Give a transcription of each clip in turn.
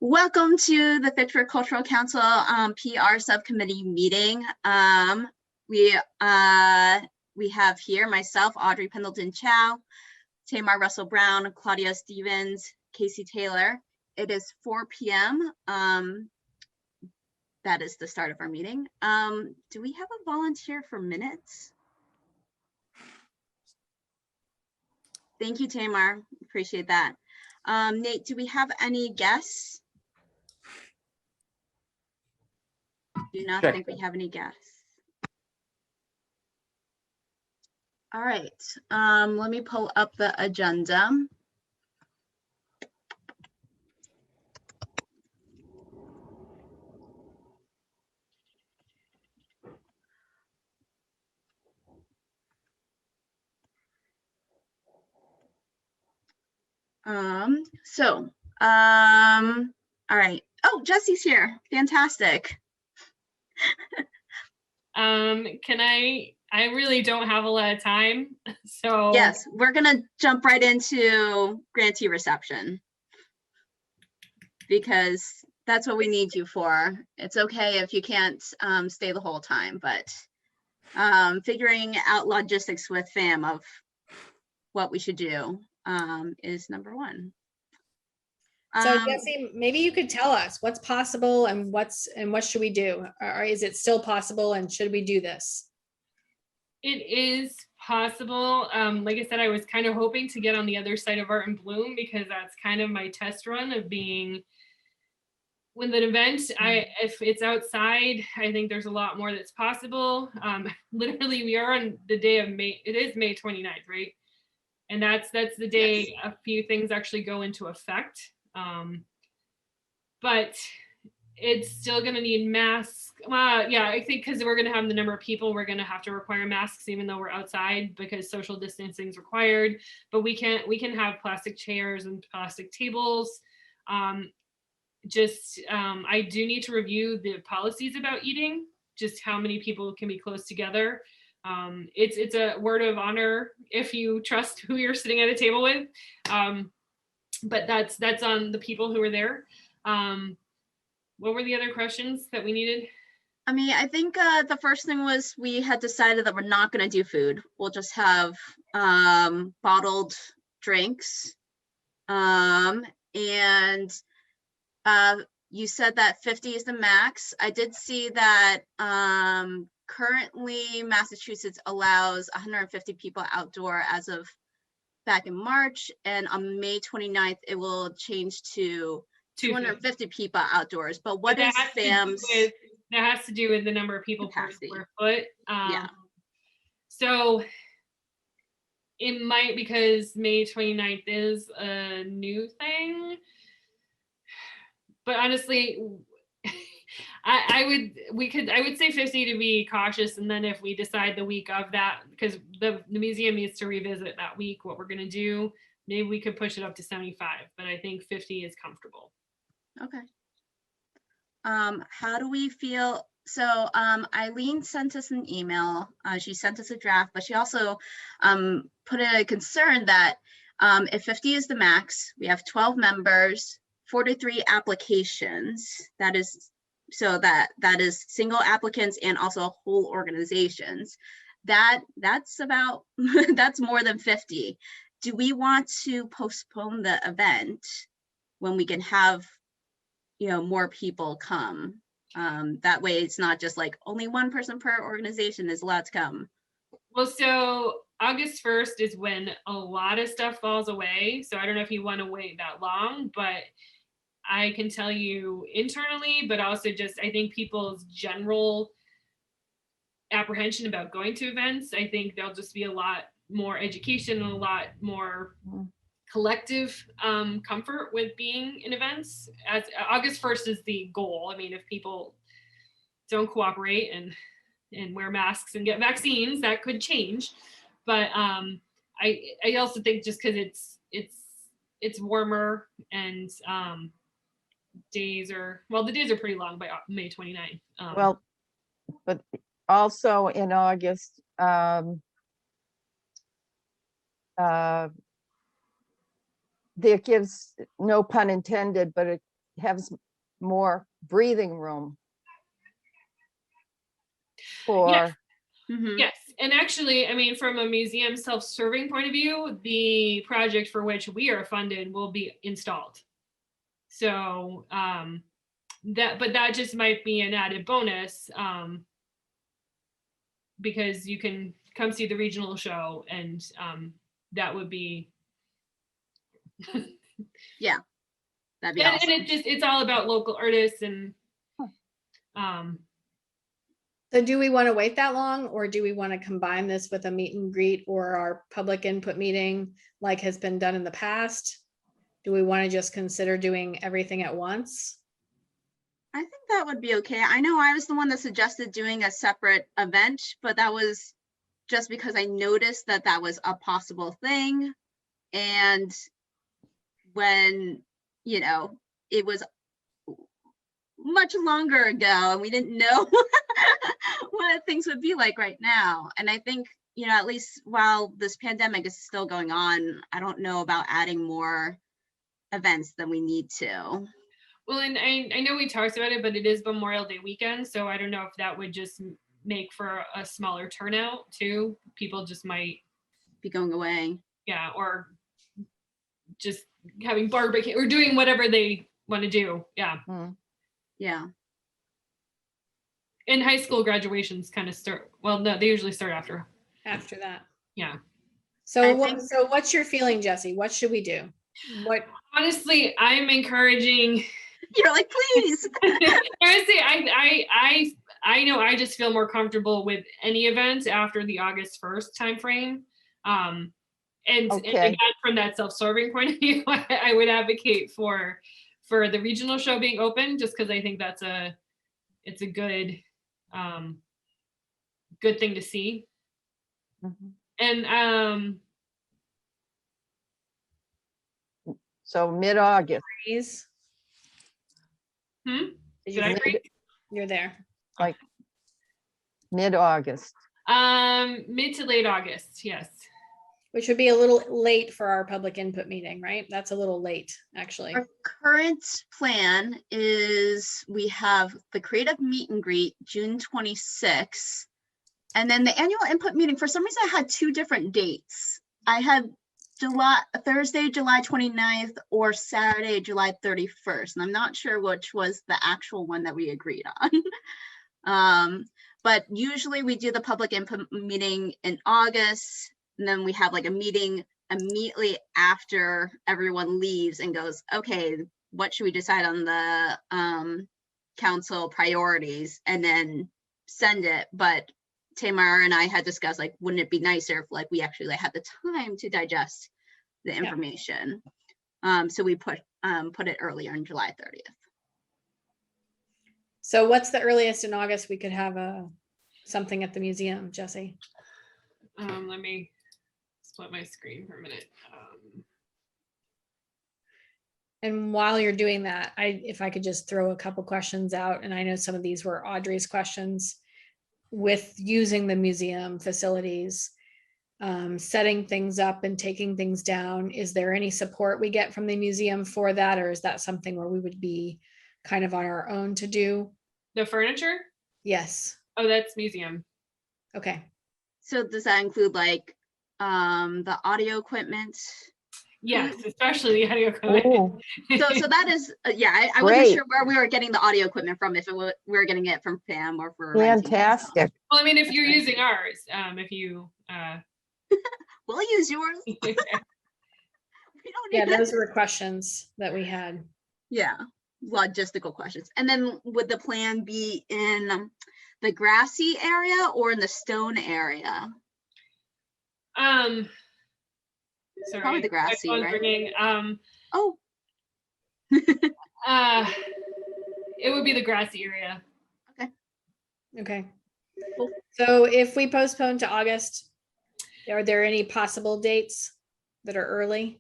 Welcome to the Fitchburg Cultural Council PR Subcommittee meeting. We have here myself, Audrey Pendleton Chow, Tamar Russell Brown, Claudia Stevens, Casey Taylor. It is 4 p.m. That is the start of our meeting. Do we have a volunteer for minutes? Thank you, Tamar. Appreciate that. Nate, do we have any guests? Do not think we have any guests. All right, let me pull up the agenda. All right. Oh, Jesse's here. Fantastic. I really don't have a lot of time, so. Yes, we're gonna jump right into grantee reception because that's what we need you for. It's okay if you can't stay the whole time, but figuring out logistics with FAM of what we should do is number one. So Jesse, maybe you could tell us what's possible and what should we do? Or is it still possible and should we do this? It is possible. Like I said, I was kind of hoping to get on the other side of Art and Bloom because that's kind of my test run of being with an event. If it's outside, I think there's a lot more that's possible. Literally, we are on the day of May. It is May 29th, right? And that's the day yes. A few things actually go into effect. But it's still going to need masks. Yeah, I think because we're going to have the number of people, we're going to have to require masks even though we're outside because social distancing is required. But we can have plastic chairs and plastic tables. I do need to review the policies about eating, just how many people can be close together. It's a word of honor if you trust who you're sitting at a table with. But that's on the people who are there. What were the other questions that we needed? I mean, I think the first thing was we had decided that we're not going to do food. We'll just have bottled drinks. And you said that 50 is the max. I did see that currently Massachusetts allows 150 people outdoor as of back in March, and on May 29th, it will change to 250 people outdoors. But what is FAM's? That has to do with the number of people capacity per square foot. Yeah. So it might, because May 29th is a new thing. But honestly, I would say 50 to be cautious, and then if we decide the week of that, because the museum needs to revisit that week what we're going to do, maybe we could push it up to 75, but I think 50 is comfortable. Okay. How do we feel? So Eileen sent us an email. She sent us a draft, but she also put in a concern that if 50 is the max, we have 12 members, 43 applications. That is single applicants and also whole organizations. That's about that's more than 50. Do we want to postpone the event when we can have more people come? That way it's not just like only one person per organization is allowed to come. Well, so August 1st is when a lot of stuff falls away. So I don't know if you want to wait that long, but I can tell you internally, but also just I think people's general apprehension about going to events, I think there'll just be a lot more education and a lot more collective comfort with being in events. As August 1st is the goal. I mean, if people don't cooperate and wear masks and get vaccines, that could change. But I also think just because it's warmer and the days are pretty long by May 29th. Well, but also in August, there gives, no pun intended, but more breathing room Yes. for, Mhm. Yes, and actually, I mean, from a museum self-serving point of view, the project for which we are funded will be installed. So that just might be an added bonus, because you can come see the regional show, and that would be Yeah, that'd be and awesome. it's all about local artists and So do we want to wait that long, or do we want to combine this with a meet and greet or our public input meeting like has been done in the past? Do we want to just consider doing everything at once? I think that would be okay. I know I was the one that suggested doing a separate event, but that was just because I noticed that that was a possible thing. And when, you know, it was much longer ago and we didn't know what things would be like right now. And I think, you know, at least while this pandemic is still going on, I don't know about adding more events than we need to. well, and I know we talked about it, but it is Memorial Day weekend, so I don't know if that would just make for a smaller turnout too. People just might, Be going away. yeah, or just having barbecue or doing whatever they want to do. Yeah. Yeah. And high school graduations kind of start, well, no, they usually start after. After that. Yeah. So I what, think- so what's your feeling, Jesse? What should we do? What, Honestly, I'm encouraging. You're like, please. Honestly, I know I just feel more comfortable with any event after the August 1st timeframe. And Okay. again, from that self-serving point of view, I would advocate for the regional show being open, just because I think it's a good good thing to see. Mhm. And So mid-August, please? hmm? Did Did you, I agree? you're there. mid-August. Mid to late August, yes. Which would be a little late for our public input meeting, right? That's a little late, actually. Our current plan is we have the creative meet and greet June 26th. And then the annual input meeting, for some reason, I had two different dates. I had Thursday, July 29th or Saturday, July 31st. And I'm not sure which was the actual one that we agreed on. But usually we do the public input meeting in August. And then we have like a meeting immediately after everyone leaves and goes, okay, what should we decide on the council priorities, and then send it. But Tamara and I had discussed, like, wouldn't it be nicer if like we actually had the time to digest the information? So we put it earlier on July 30th. So what's the earliest in August we could have something at the museum, Jesse? Let me split my screen for a minute. And while you're doing that, if I could just throw a couple questions out, and I know some of these were Audrey's questions, with using the museum facilities, setting things up and taking things down, is there any support we get from the museum for that, or is that something where we would be kind of on our own to do? The furniture? Yes. Oh, that's museum. Okay. So does that include like the audio equipment? Yes, especially the audio equipment. Oh, So that is, I wasn't Great. sure where we were getting the audio equipment from, if we were getting it from FAM or for renting it. fantastic. Well, I mean, if you're That's right. using ours, if you We'll use yours. We don't Yeah, need it. those were questions that we had. Yeah, logistical questions. And then would the plan be in the grassy area or in the stone area? sorry, Probably the my grassy, phone's right? ringing. Oh, It would be the grassy area. Okay. Cool. So if we postpone to August, are there any possible dates that are early?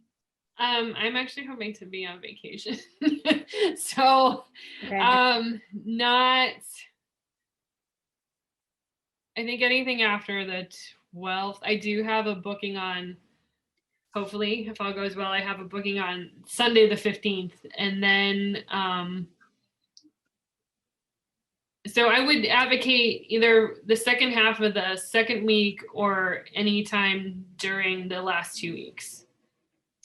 I'm actually hoping to be on vacation. So Okay. not, I think anything after the 12th. I do have a booking on hopefully, if all goes well. I have a booking on Sunday, the 15th. And then, so I would advocate either the second half of the second week or any time during the last 2 weeks.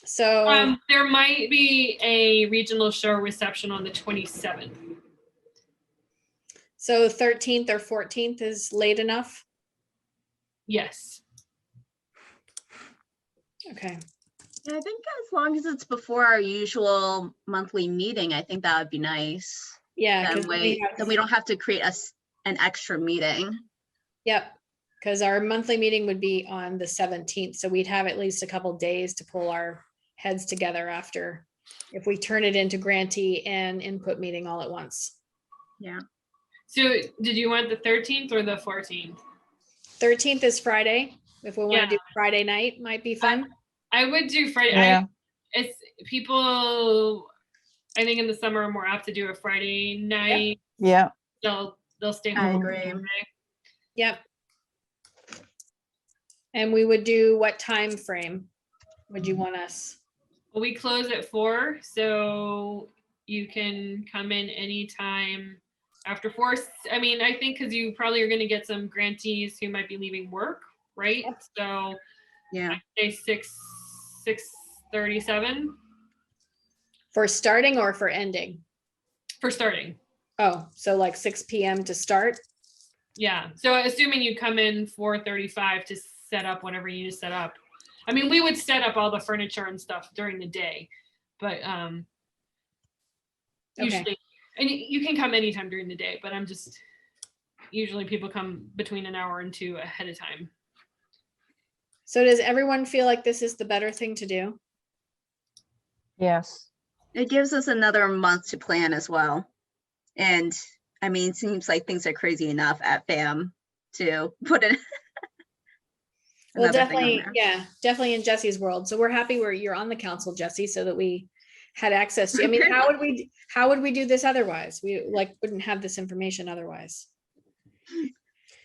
So, There might be a regional show reception on the 27th. so 13th or 14th is late enough? Yes. Okay, Yeah, I think as long as it's before our usual monthly meeting, I think that would be nice. yeah, That because way, then we don't have to create an extra meeting. yep, because our monthly meeting would be on the 17th, so we'd have at least a couple days to pull our heads together after, if we turn it into grantee and input meeting all at once. Yeah. So did you want the 13th or the 14th? 13th is Friday. If we want Yeah. to do Friday night, might be fun. I would do Friday. Yeah. It's people, I think in the summer are more apt to do a Friday night. Yeah. They'll stay I home. agree. Yep. And we would do what time frame would you want us? Well, we close at 4, so you can come in anytime after 4. I mean, I think because you probably are going to get some grantees who might be leaving work, right? Yep. So Yeah. I say 6:37 For starting or for ending? for starting. Oh, so like 6 p.m. to start? Yeah. So assuming you come in 4:35 to set up whatever you need to set up. I mean, we would set up all the furniture and stuff during the day, but usually, and you can come anytime during the day, but usually people come between an hour and 2 ahead of time. So does everyone feel like this is the better thing to do? Yes. It gives us another month to plan as well. And I mean, it seems like things are crazy enough at FAM to put it. Well, definitely, yeah, definitely in Jesse's world. So we're happy you're on the council, Jesse, so that we had access to, I mean, how would we do this otherwise? We wouldn't have this information otherwise.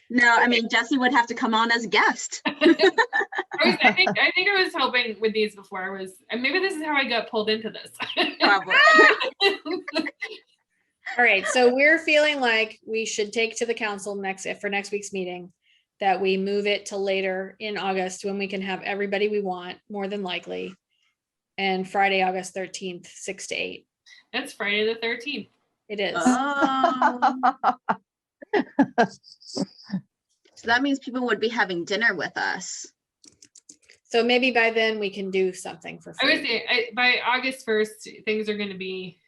No, I mean, Jesse would have to come on as a guest. I think I was helping with these before. And maybe this is how I got pulled into this. Probably. All right, so we're feeling like we should take to the council for next week's meeting, that we move it to later in August when we can have everybody we want, more than likely. And Friday, August 13th, 6 to 8. That's Friday the 13th. It is. Oh. So that means people would be having dinner with us. So maybe by then we can do something for I would free. say by August 1st, things are going to be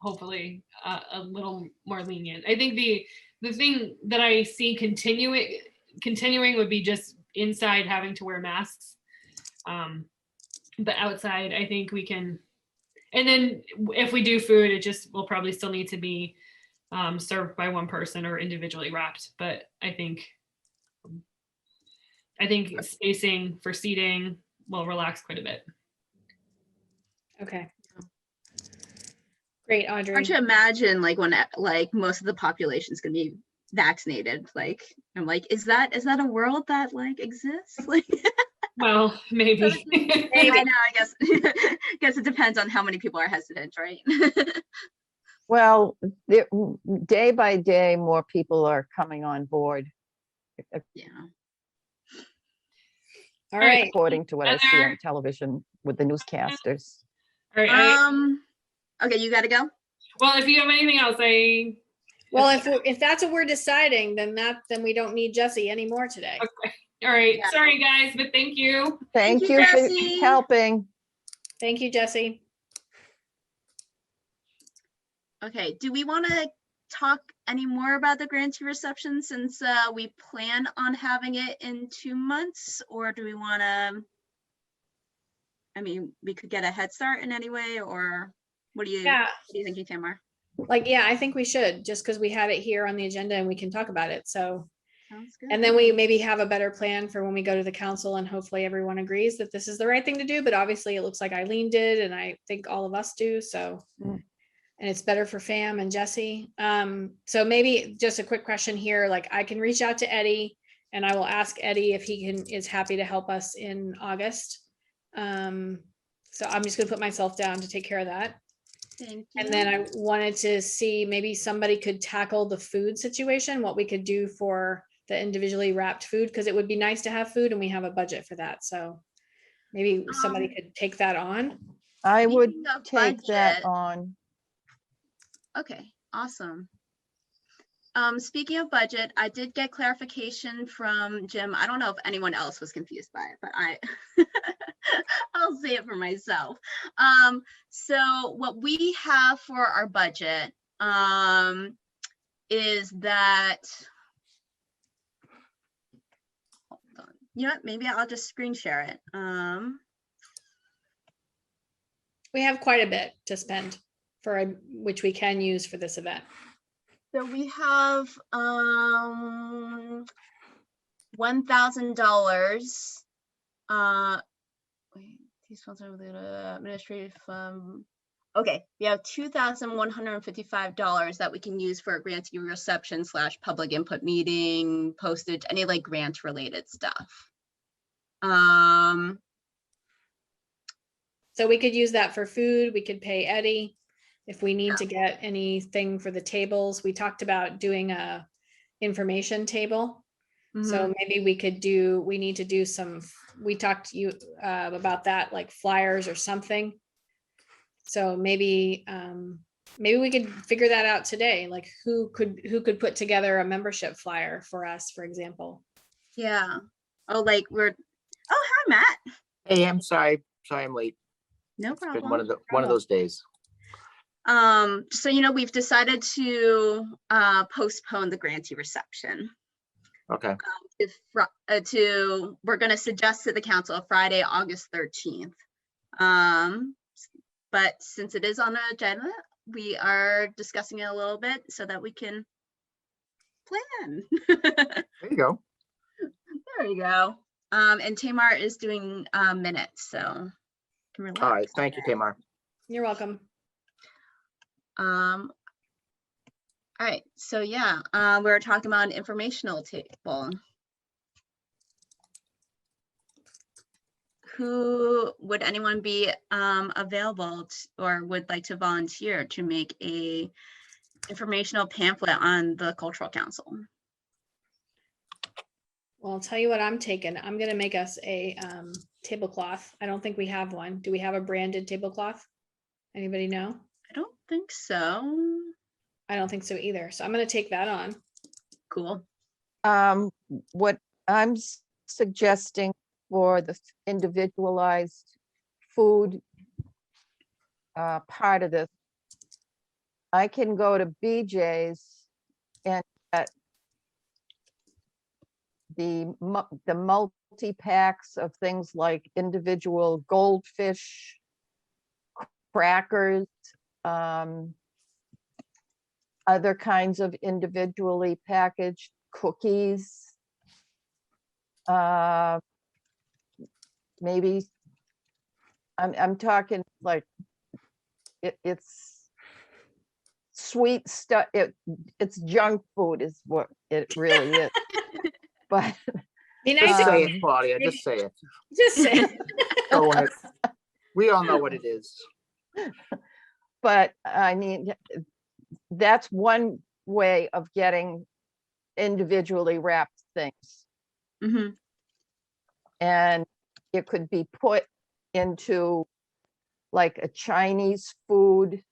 hopefully a little more lenient. I think the thing that I see continuing would be just inside having to wear masks. But outside, I think we can. And then if we do food, it just will probably still need to be served by one person or individually wrapped. But I think spacing for seating will relax quite a bit. Okay. Great, Audrey. Hard to imagine when most of the population is going to be vaccinated. I'm like, is that a world that exists? Well, maybe. I know. I guess it depends on how many people are hesitant, right? Well, day by day, more people are coming on board, Yeah. All right. according to what I see on Other- television with the newscasters. All right. Okay, you got to go. Well, if you have anything else, Well, if that's what we're deciding, then we don't need Jesse anymore today. okay. All right. Yeah. Sorry, guys, but thank you. Thank you, you for Jessie. helping. Thank you, Jesse. Okay, do we want to talk any more about the grantee reception since we plan on having it in 2 months, or do we want to? I mean, we could get a head start in any way, or what do you think, Tamara? Yeah, I think we should, just because we have it here on the agenda and we can talk about it. So, Sounds good. and then we maybe have a better plan for when we go to the council, and hopefully everyone agrees that this is the right thing to do. But obviously it looks like Eileen did, and I think all of us do. So, and it's better for FAM and Jesse. So maybe just a quick question here, I can reach out to Eddie and I will ask Eddie if he is happy to help us in August. So I'm just gonna put myself down to take care of that. Thank And you. then I wanted to see maybe somebody could tackle the food situation, what we could do for the individually wrapped food, because it would be nice to have food and we have a budget for that. So maybe somebody Um, could take that on. I would Speaking of take that budget- on. Okay, awesome. Speaking of budget, I did get clarification from Jim. I don't know if anyone else was confused by it, but I'll say it for myself. So what we have for our budget, is that, hold on. You know what, maybe I'll just screen share it. We have quite a bit to spend for, which we can use for this event. So we have $1,000. Wait, these funds are with the administrative. Okay, we have $2,155 that we can use for a grantee reception / public input meeting, postage, any like grant related stuff. So we could use that for food. We could pay Eddie if we need to get anything for the tables. We talked about doing a information table. So maybe we could do, we need to do some, we talked to you about that, like flyers or something. So maybe, maybe we could figure that out today, like who could put together a membership flyer for us, for example. Yeah. Oh, like oh, hi, Matt. Hey, I'm sorry. Sorry I'm late. No It's been problem. one of those days. So, you know, we've decided to postpone the grantee reception. Okay. We're going to suggest to the council Friday, August 13th. But since it is on the agenda, we are discussing it a little bit so that we can plan. There you go. There you go. And Tamar is doing minutes, so you can relax. All right. Thank you, Tamar. You're welcome. All right, so yeah, we're talking about an informational table. Who would anyone be available or would like to volunteer to make a informational pamphlet on the Cultural Council? Well, I'll tell you what I'm taking. I'm gonna make us a tablecloth. I don't think we have one. Do we have a branded tablecloth? Anybody know? I don't think so. I don't think so either. So I'm gonna take that on. Cool. What I'm suggesting for the individualized food part of this, I can go to BJ's and get the multi-packs of things like individual goldfish, crackers, other kinds of individually packaged cookies. Maybe I'm talking like it's sweet stuff. It's junk food is what it really is. But Be nice Just if- say it, Claudia. Just say it. just say. Go with it. We all know what it is. but I mean, that's one way of getting individually wrapped things. Mm-hmm. And it could be put into like a Chinese food.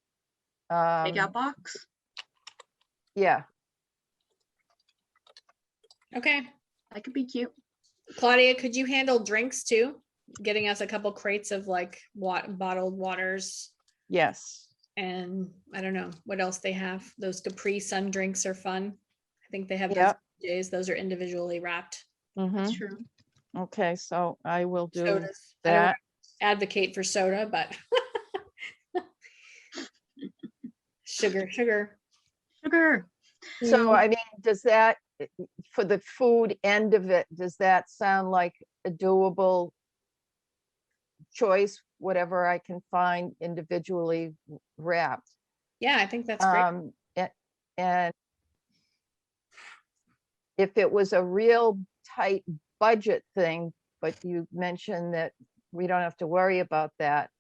Takeout box. Yeah, Okay, That could be cute. Claudia, could you handle drinks too? Getting us a couple crates of like bottled waters yes. and I don't know what else they have. Those Capri Sun drinks are fun. I think they have those Yep. days. Those are individually wrapped. That's Mhm. true. Okay, so I will do Sodas. I don't that. advocate for soda, but sugar. Sugar. So I mean, does that, for the food end of it, does that sound like a doable choice, whatever I can find individually wrapped? Yeah, I think that's great. And if it was a real tight budget thing, but you mentioned that we don't have to worry about that.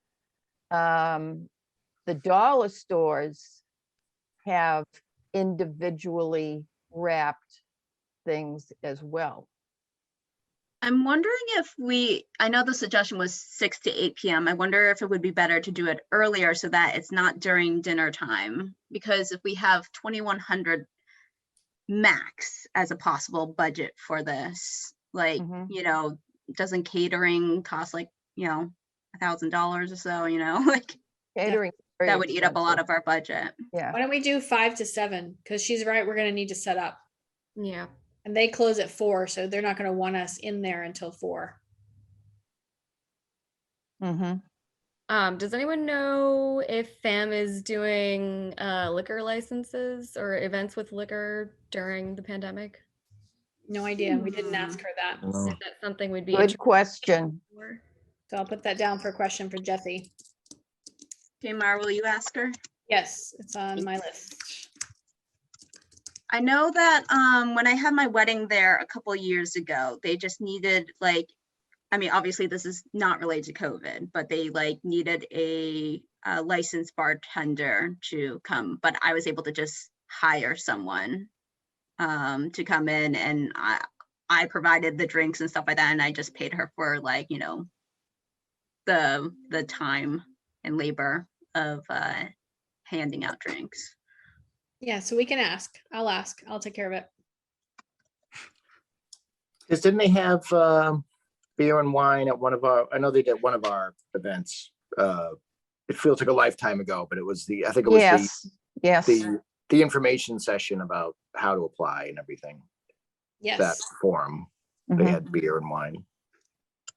The dollar stores have individually wrapped things as well. I'm wondering if I know the suggestion was 6 to 8 p.m. I wonder if it would be better to do it earlier so that it's not during dinner time. Because if we have 2,100 max as a possible budget for this, like, Mhm. Doesn't catering cost like, $1,000 or so, like Catering. is very that would eat up a lot expensive. of our budget. Yeah. Why don't we do 5 to 7? Because she's right, we're gonna need to set up. Yeah. And they close at 4, so they're not gonna want us in there until 4. Does anyone know if FAM is doing liquor licenses or events with liquor during the pandemic? No idea. We didn't ask her that. No. Is that something we'd be Good interested question. for? So I'll put that down for a question for Jessie. Okay, Mara, will you ask her? Yes, it's on my list. I know that when I had my wedding there a couple of years ago, they just needed obviously this is not related to COVID, but they needed a licensed bartender to come, but I was able to just hire someone to come in, and I provided the drinks and stuff like that, and I just paid her for the time and labor of handing out drinks. Yeah, so we can ask. I'll ask. I'll take care of it. Because didn't they have beer and wine at I know they did one of our events. It feels like a lifetime ago, but it was I think it was Yes. the information session about how to apply and everything. That Yes. forum, they had beer and wine.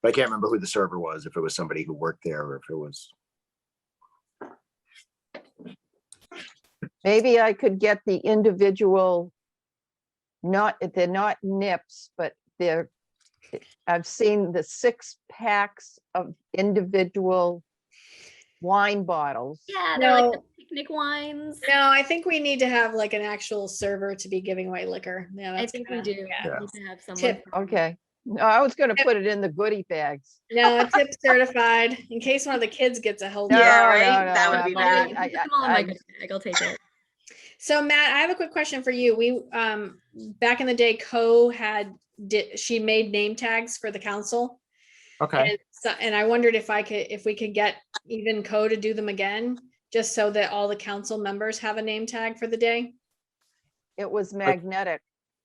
But I can't remember who the server was, if it was somebody who worked there or if it was. Maybe I could get the individual, they're not nips, but I've seen the 6 packs of individual wine bottles. Yeah, they're like No. the picnic wines. No, I think we need to have like an actual server to be giving away liquor. Yeah, I that's think we kinda- do. yeah. Need to have someone. Tip. from- Okay. No, I was gonna put it in the goodie bags. No, a tip certified in case one of the kids gets a hold of Yeah, it. right? No, That would no, be no, bad. Put them all in my good bag. I'll take it. So Matt, I have a quick question for you. We back in the day, she made name tags for the council. Okay. And I wondered if we could get even Co to do them again, just so that all the council members have a name tag for the day. It was magnetic.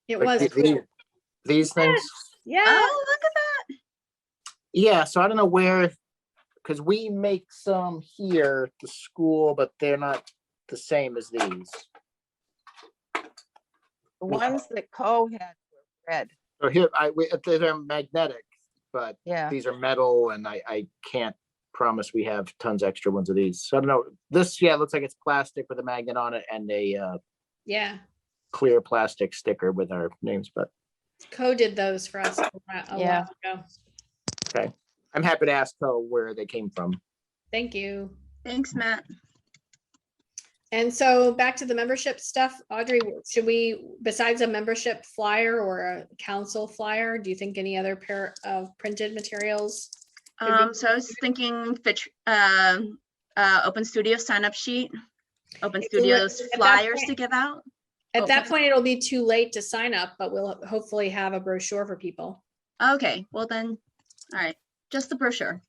It Like was cool. these things. Yeah. Oh, look at that. Yeah, so I don't know where, because we make some here at the school, but they're not the same as these. The ones that Co had were red. So here, they're magnetic, but Yeah. these are metal, and I can't promise we have tons extra ones of these. So I don't know. This, yeah, it looks like it's plastic with a magnet on it and a Yeah. clear plastic sticker with our names, but Co did those for us a Yeah. while ago. okay. I'm happy to ask Co where they came from. Thank you. Thanks, Matt. And so back to the membership stuff, Audrey, should we, besides a membership flyer or a council flyer, do you think any other pair of printed materials? could be- So I was thinking Open Studio sign up sheet, Open At Studios that flyers point- to give out. At that point, it'll be too late to sign up, but we'll hopefully have a brochure for people. Okay, well then, all right, just the brochure.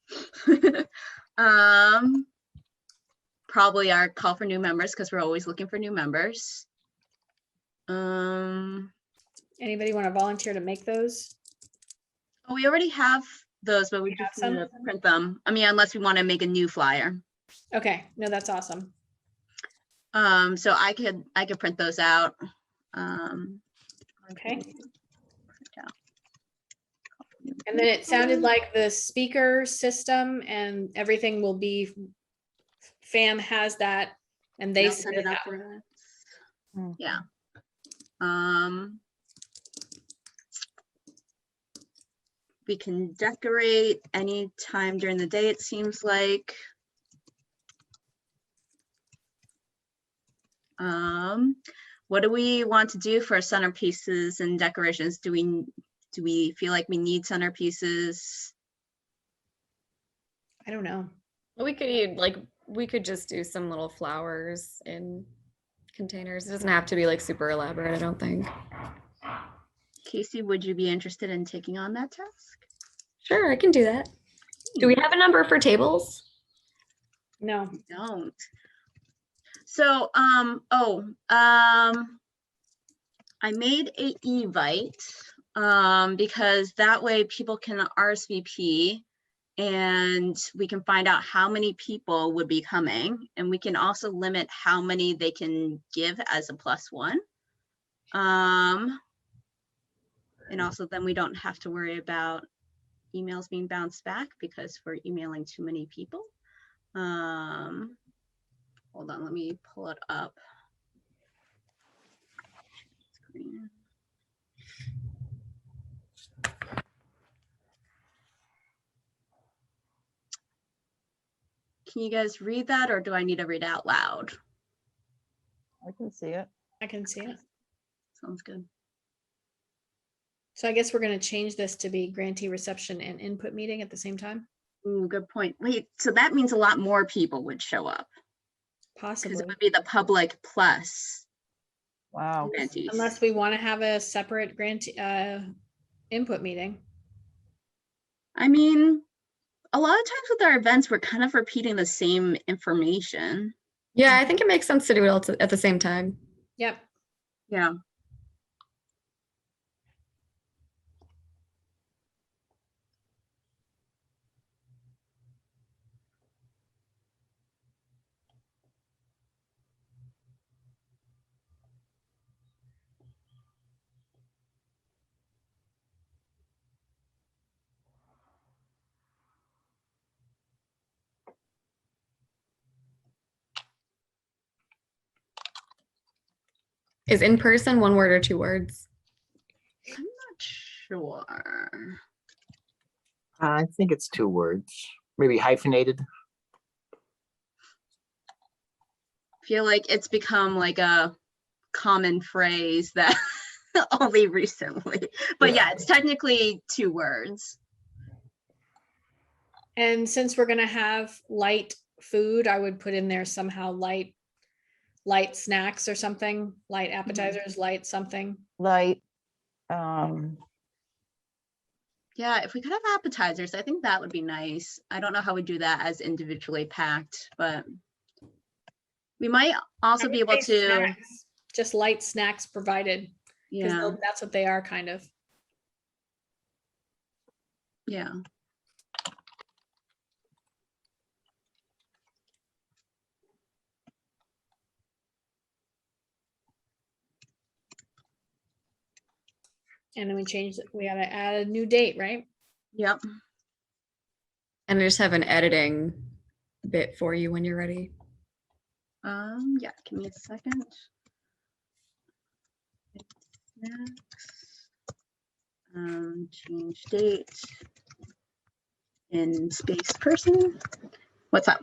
Probably our call for new members because we're always looking for new members. Oh, Anybody want to volunteer to make those? we already have those, but we We have just need to some? print them. I mean, unless we want to make a new flyer. Okay, no, that's awesome. So I could print those out. Okay. print out. And then it sounded like the speaker system and everything will be, FAM has that and they They'll set set it it up up. for us. Mm. Yeah. We can decorate any time during the day, it seems like. What do we want to do for centerpieces and decorations? Do we feel like we need centerpieces? I don't know. We could just do some little flowers in containers. It doesn't have to be like super elaborate, I don't think. Casey, would you be interested in taking on that task? Sure, I can do that. Do we have a number for tables? No. We don't. So, I made a Evite, because that way people can RSVP and we can find out how many people would be coming, and we can also limit how many they can give as a +1. And also then we don't have to worry about emails being bounced back because we're emailing too many people. Hold on, let me pull it up. Screen. Can you guys read that, or do I need to read out loud? I can see it. I can see it. Sounds good. So I guess we're going to change this to be grantee reception and input meeting at the same time. Ooh, good point. Wait, so that means a lot more people would show up because Possibly, it would be the public plus Wow. grantees. unless we want to have a separate grantee input meeting. I mean, a lot of times with our events, we're kind of repeating the same information. Yeah, I think it makes sense to do it all at the same time. Yep. Yeah. Is in person one word or 2 words? I'm not sure. I think it's 2 words, maybe hyphenated. I feel like it's become like a common phrase that only recently, but yeah, it's technically 2 words. And since we're going to have light food, I would put in there somehow light snacks or something, light appetizers, light something. Light. Yeah, if we could have appetizers, I think that would be nice. I don't know how we do that as individually packed, but we might also be able I would say to, snacks, just light snacks provided, because yeah, that's what they are kind of. yeah. And then we changed it. We got to add a new date, right? Yep. And I just have an editing bit for you when you're ready. Yeah, give me a second. Snacks. Change date in space person. What's up?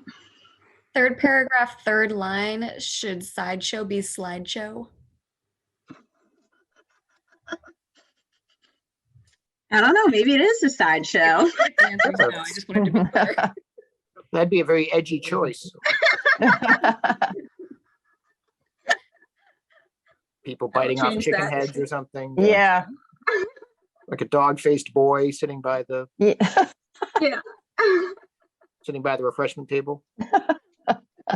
3rd paragraph, 3rd line, should sideshow be slideshow? I don't know, maybe it is a sideshow. The answer is no, I just wanted to be clear. That'd be a very edgy choice. People biting off change chicken that. heads or something. Yeah. Like a dog-faced boy sitting by the Yeah. Yeah. sitting by the refreshment table.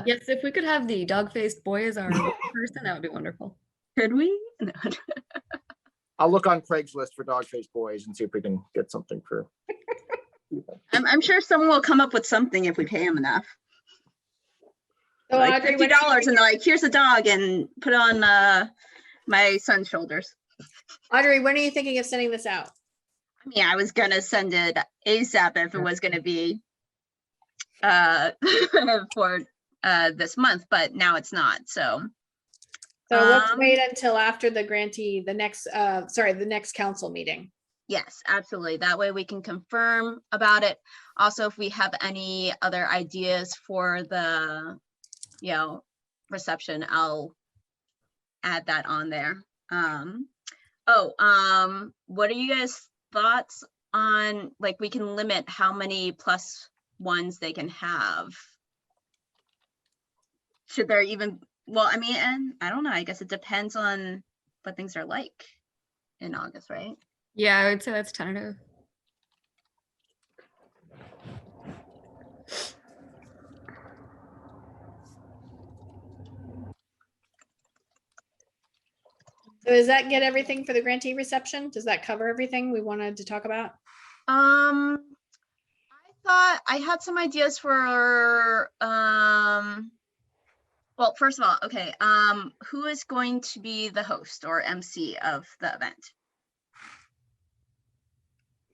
Yes, if we could have the dog-faced boy as our person, that would be wonderful. Could we? No. I'll look on Craigslist for dog-faced boys and see if we can get something for. I'm sure someone will come up with something if we pay them enough. So Like Audrey, what do you $50 think- and they're like, here's a dog, and put it on my son's shoulders. Audrey, when are you thinking of sending this out? I mean, I was gonna send it ASAP if it was gonna be for this month, but now it's not, so. So let's Um, wait until after the grantee, the next council meeting. Yes, absolutely. That way we can confirm about it. Also, if we have any other ideas for the, reception, I'll add that on there. What are you guys' thoughts on, like, we can limit how many ones they can have. Should there even, well, I mean, and I don't know, I guess it depends on what things are like in August, right? Yeah, I would say that's tentative. So does that get everything for the grantee reception? Does that cover everything we wanted to talk about? I thought I had some ideas for, well, first of all, okay, who is going to be the host or MC of the event?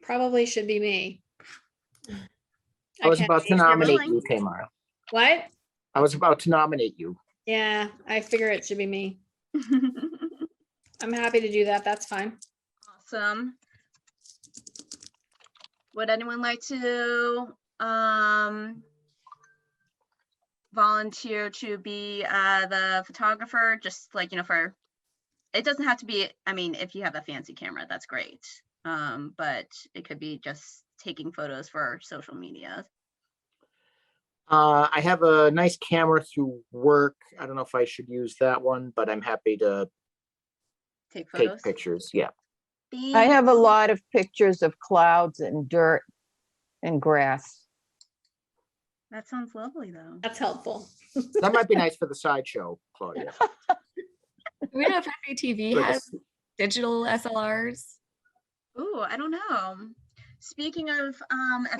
Probably should be me. I was can't about to be- nominate willing. you, Tamara. What? I was about to nominate you. Yeah, I figure it should be me. I'm happy to do that. That's fine. Awesome. Would anyone like to volunteer to be the photographer? Just like, you know, for, it doesn't have to be, I mean, if you have a fancy camera, that's great. But it could be just taking photos for social media. I have a nice camera through work. I don't know if I should use that one, but I'm happy to Take take photos. pictures. Yeah. I have a Thanks. lot of pictures of clouds and dirt and grass. That sounds lovely though. That's helpful. That might be nice for the sideshow, Claudia. Do we know if FATV Like a has digital SLRs? Ooh, I don't know. Speaking of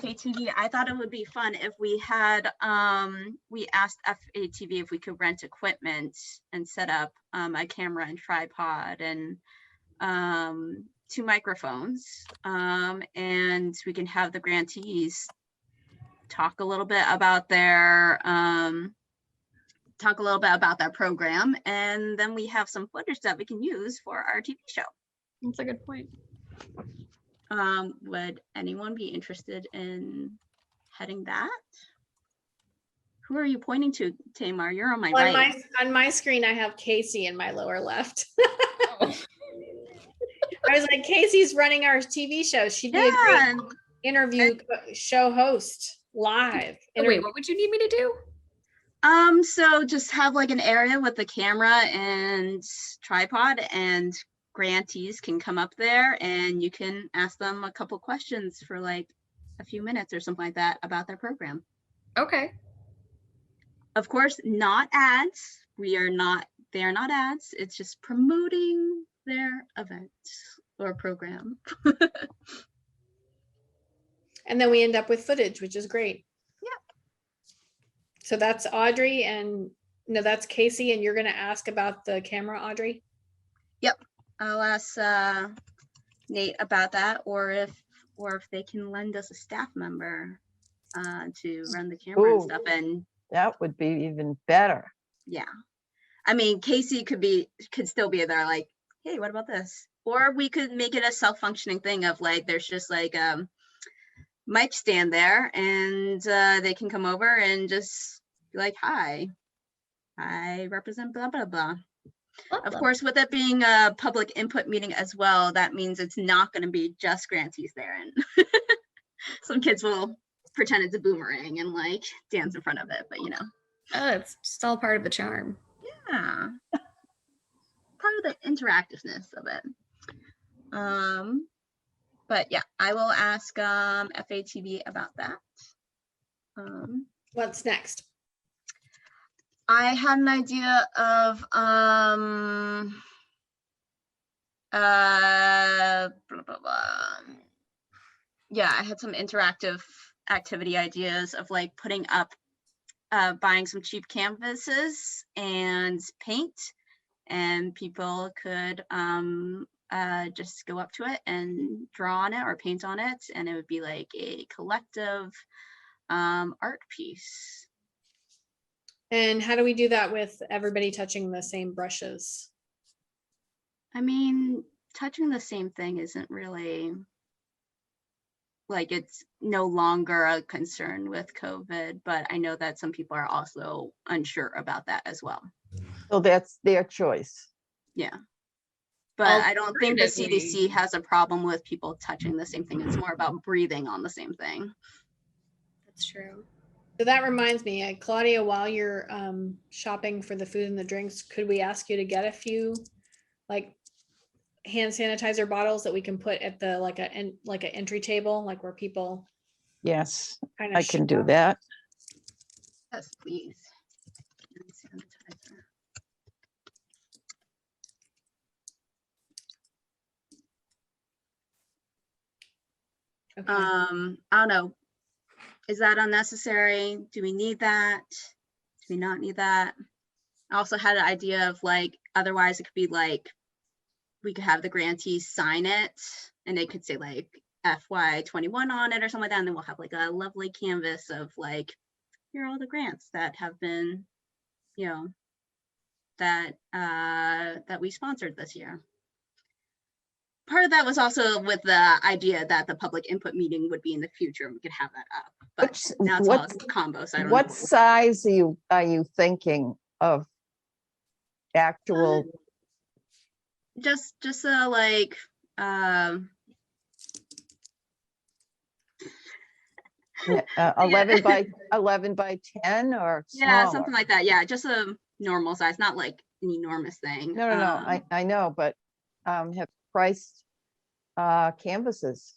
FATV, I thought it would be fun if we had we asked FATV if we could rent equipment and set up a camera and tripod and 2 microphones, and we can have the grantees talk a little bit about their program, and then we have some footage that we can use for our TV show. That's a good point. Would anyone be interested in heading that? Who are you pointing to, Tamar? You're on my right. On my screen, I have Casey in my lower left. I was like, Casey's running our TV show. She'd be a great Yeah, interview show host live. Oh, wait, what would you need me to do? so just have like an area with the camera and tripod, and grantees can come up there and you can ask them a couple questions for like a few minutes or something like that about their program. Okay. Of course, not ads. They are not ads. It's just promoting their event or program. And then we end up with footage, which is great. Yeah. So that's Audrey and no, that's Casey. And you're going to ask about the camera, Audrey? Yep. I'll ask Nate about that, or if they can lend us a staff member to run the camera and Ooh. stuff. And That would be even better. yeah, I mean, Casey could still be there like, hey, what about this? Or we could make it a self-functioning thing of like, there's just like mic stand there, and they can come over and just be like, hi, I represent blah, blah, blah. Of course, with it being a public input meeting as well, that means it's not going to be just grantees there. And some kids will pretend it's a boomerang and like dance in front of it, but you know. Oh, it's just all part of the charm. Yeah. Part of the interactiveness of it. But yeah, I will ask FATV about that. What's next? I had an idea of blah, blah, blah. Yeah, I had some interactive activity ideas of like putting up buying some cheap canvases and paint, and people could just go up to it and draw on it or paint on it, and it would be like a collective art piece. And how do we do that with everybody touching the same brushes? I mean, touching the same thing isn't really, like, it's no longer a concern with COVID, but I know that some people are also unsure about that as well. So that's their choice. Yeah. But I don't think the Alternatively- CDC has a problem with people touching the same thing. It's more about breathing on the same thing. That's true. So that reminds me, Claudia, while you're shopping for the food and the drinks, could we ask you to get a few like hand sanitizer bottles that we can put at the like a entry table, like where people Yes, kind I of can do that. Yes, please. Hand sanitizer. Okay. I don't know. Is that unnecessary? Do we need that? Do we not need that? I also had an idea of like, otherwise it could be like, we could have the grantees sign it and it could say like FY21 on it or something like that. And then we'll have like a lovely canvas of like, here are all the grants that have been, you know, that we sponsored this year. Part of that was also with the idea that the public input meeting would be in the future and we could have that up. But Which- now it's all what- a combo, so I don't What know. size are you thinking of actual? Just like, 11 by 10 or yeah, smaller? something like that. Yeah, just a normal size, not like an enormous thing. No, I know, but have priced canvases.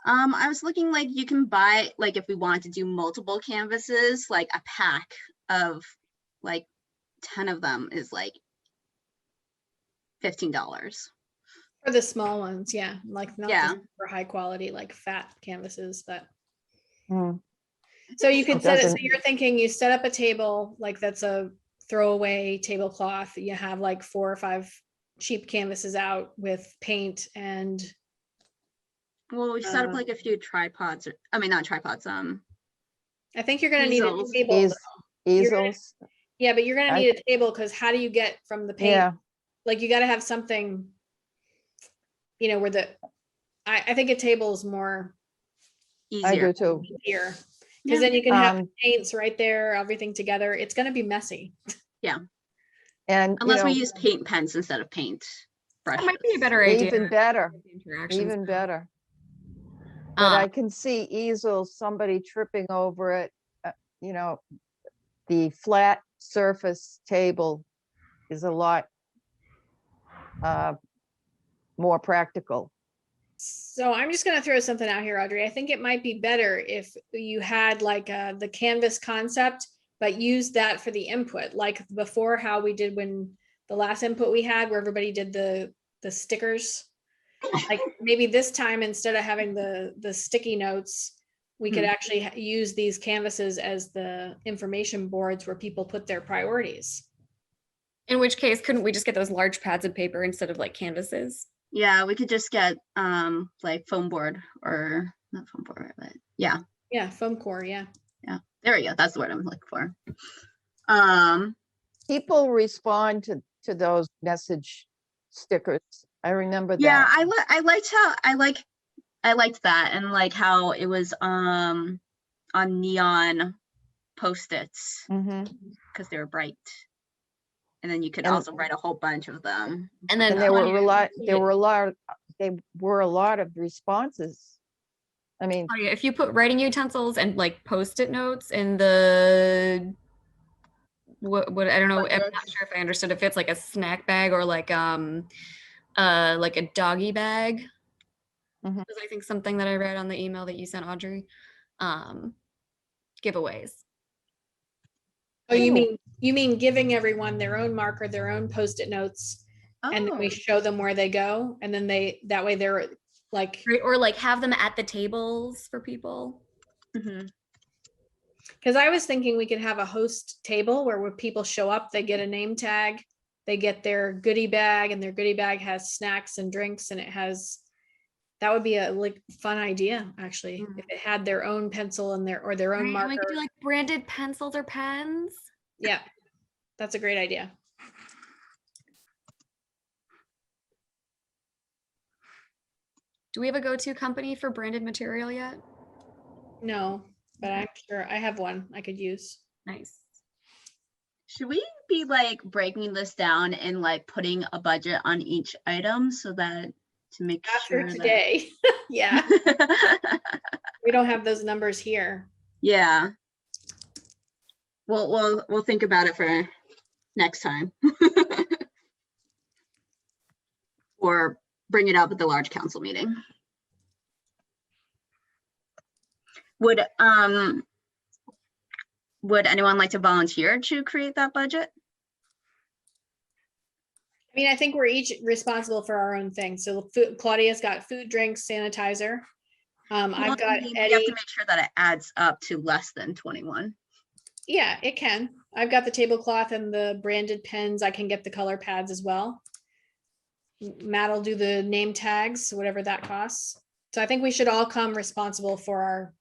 I was looking like you can buy, like if we wanted to do multiple canvases, like a pack of like 10 of them is like $15. For the small ones, yeah, like not Yeah. the super high quality, like fat canvases that. Hmm. So you could It set it, so doesn't- you're thinking you set up a table, like that's a throwaway tablecloth. You have like 4 or 5 cheap canvases out with paint and Well, we set up like a few tripods, or, I mean, not tripods, I think you're gonna need a Easels. table. Eas- You're gonna- Easels, Yeah, but you're gonna I- need a table because how do you get from the paint? yeah, Like you gotta have something, you know, where I think a table is more I do easier. too. easier. Yeah. Because then you can have Um, paints right there, everything together. It's gonna be messy. And, you Unless we know, use paint pens instead of paint That brushes. might be a better idea. even better, The interactions. even better. But Um, I can see easels, somebody tripping over it, you know, the flat surface table is a lot more practical. So I'm just gonna throw something out here, Audrey. I think it might be better if you had like the canvas concept, but use that for the input, like before how we did when the last input we had where everybody did the stickers. Like maybe this time, instead of having the sticky notes, we could actually use these canvases as the information boards where people put their priorities. in which case, couldn't we just get those large pads of paper instead of like canvases? Yeah, we could just get like foam board, or not foam board, but yeah, Yeah, foam core, yeah. there we go. That's the word I'm looking for. People respond to those message stickers. I remember Yeah, that. I liked that, and like how it was on neon post-its Mhm. because they were bright. And then you could And- also write a whole bunch of them. And then And there were a lot, Claudia, they were a lot of responses. I mean, Claudia, if you put writing utensils and like post-it notes in the what I don't know, I'm not sure if I understood if it's like a snack bag or like a doggy bag. Mhm. Was I think something that I read on the email that you sent, Audrey. Giveaways. Oh, you mean giving everyone their own marker, their own post-it notes, and then we Oh, show them where they go, and then that way they're like, Right? Or like have them at the tables for people. mhm. because I was thinking we could have a host table where when people show up, they get a name tag, they get their goodie bag, and their goodie bag has snacks and drinks, and that would be a like fun idea, actually, if it had their own pencil and their own Right? And we marker. could do like branded pencils or pens. Yeah, that's a great idea. Do we have a go-to company for branded material yet? No, but I'm sure I have one I could use. Nice. Should we be like breaking this down and like putting a budget on each item so that to make After sure today, yeah, that we don't have those numbers here. Yeah. We'll think about it for next time. Or bring it up at the large council meeting. Would anyone like to volunteer to create that budget? I mean, I think we're each responsible for our own thing. So Claudia's got food, drinks, sanitizer. I've got We have Eddie. to make sure that it adds up to less than 21. Yeah, it can. I've got the tablecloth and the branded pens. I can get the color pads as well. Matt will do the name tags, whatever that costs. So I think we should all come responsible for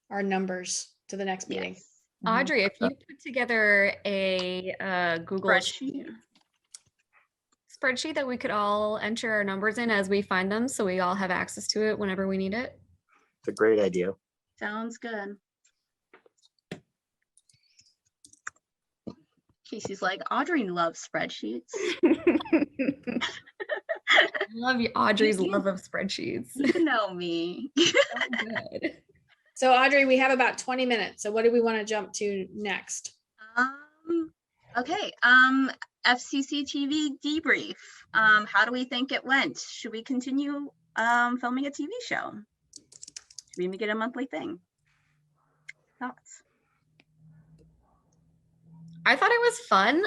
our numbers to the next meeting. Yes. Audrey, if you put together a Google Spreadsheet. spreadsheet that we could all enter our numbers in as we find them, so we all have access to it whenever we need it. It's a great idea. Sounds good. Casey's like, Audrey loves spreadsheets. I love Audrey's You- love of spreadsheets. You know me. So good. So Audrey, we have about 20 minutes. So what do we want to jump to next? Okay, FCC TV debrief. How do we think it went? Should we continue filming a TV show? Should we make it a monthly thing? Thoughts? I thought it was fun.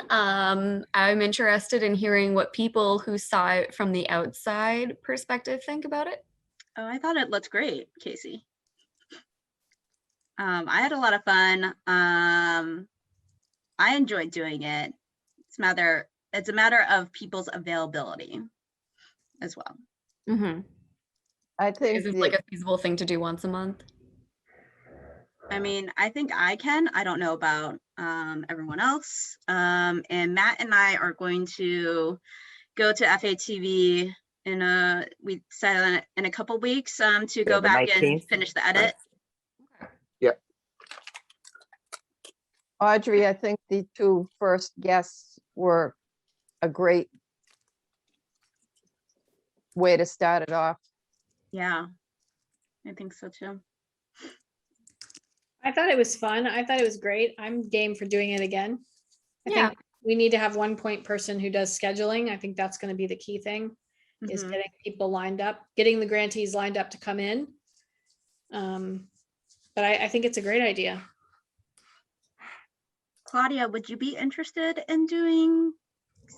I'm interested in hearing what people who saw it from the outside perspective think about it. Oh, I thought it looked great, Casey. I had a lot of fun. I enjoyed doing it. It's a matter of people's availability as well. Mm-hmm. I think Is this the- like a feasible thing to do once a month? I mean, I think I can. I don't know about everyone else. And Matt and I are going to go to FATV we said in a couple weeks to go the back and 19th. finish the edit. Audrey, I think the two first guests were a great way to start it off. Yeah, I think so too. I thought it was fun. I thought it was great. I'm game for doing it again. I Yeah. think we need to have one point person who does scheduling. I think that's going to be the key thing, is Mhm. getting people lined up, getting the grantees lined up to come in. But I think it's a great idea. Claudia, would you be interested in doing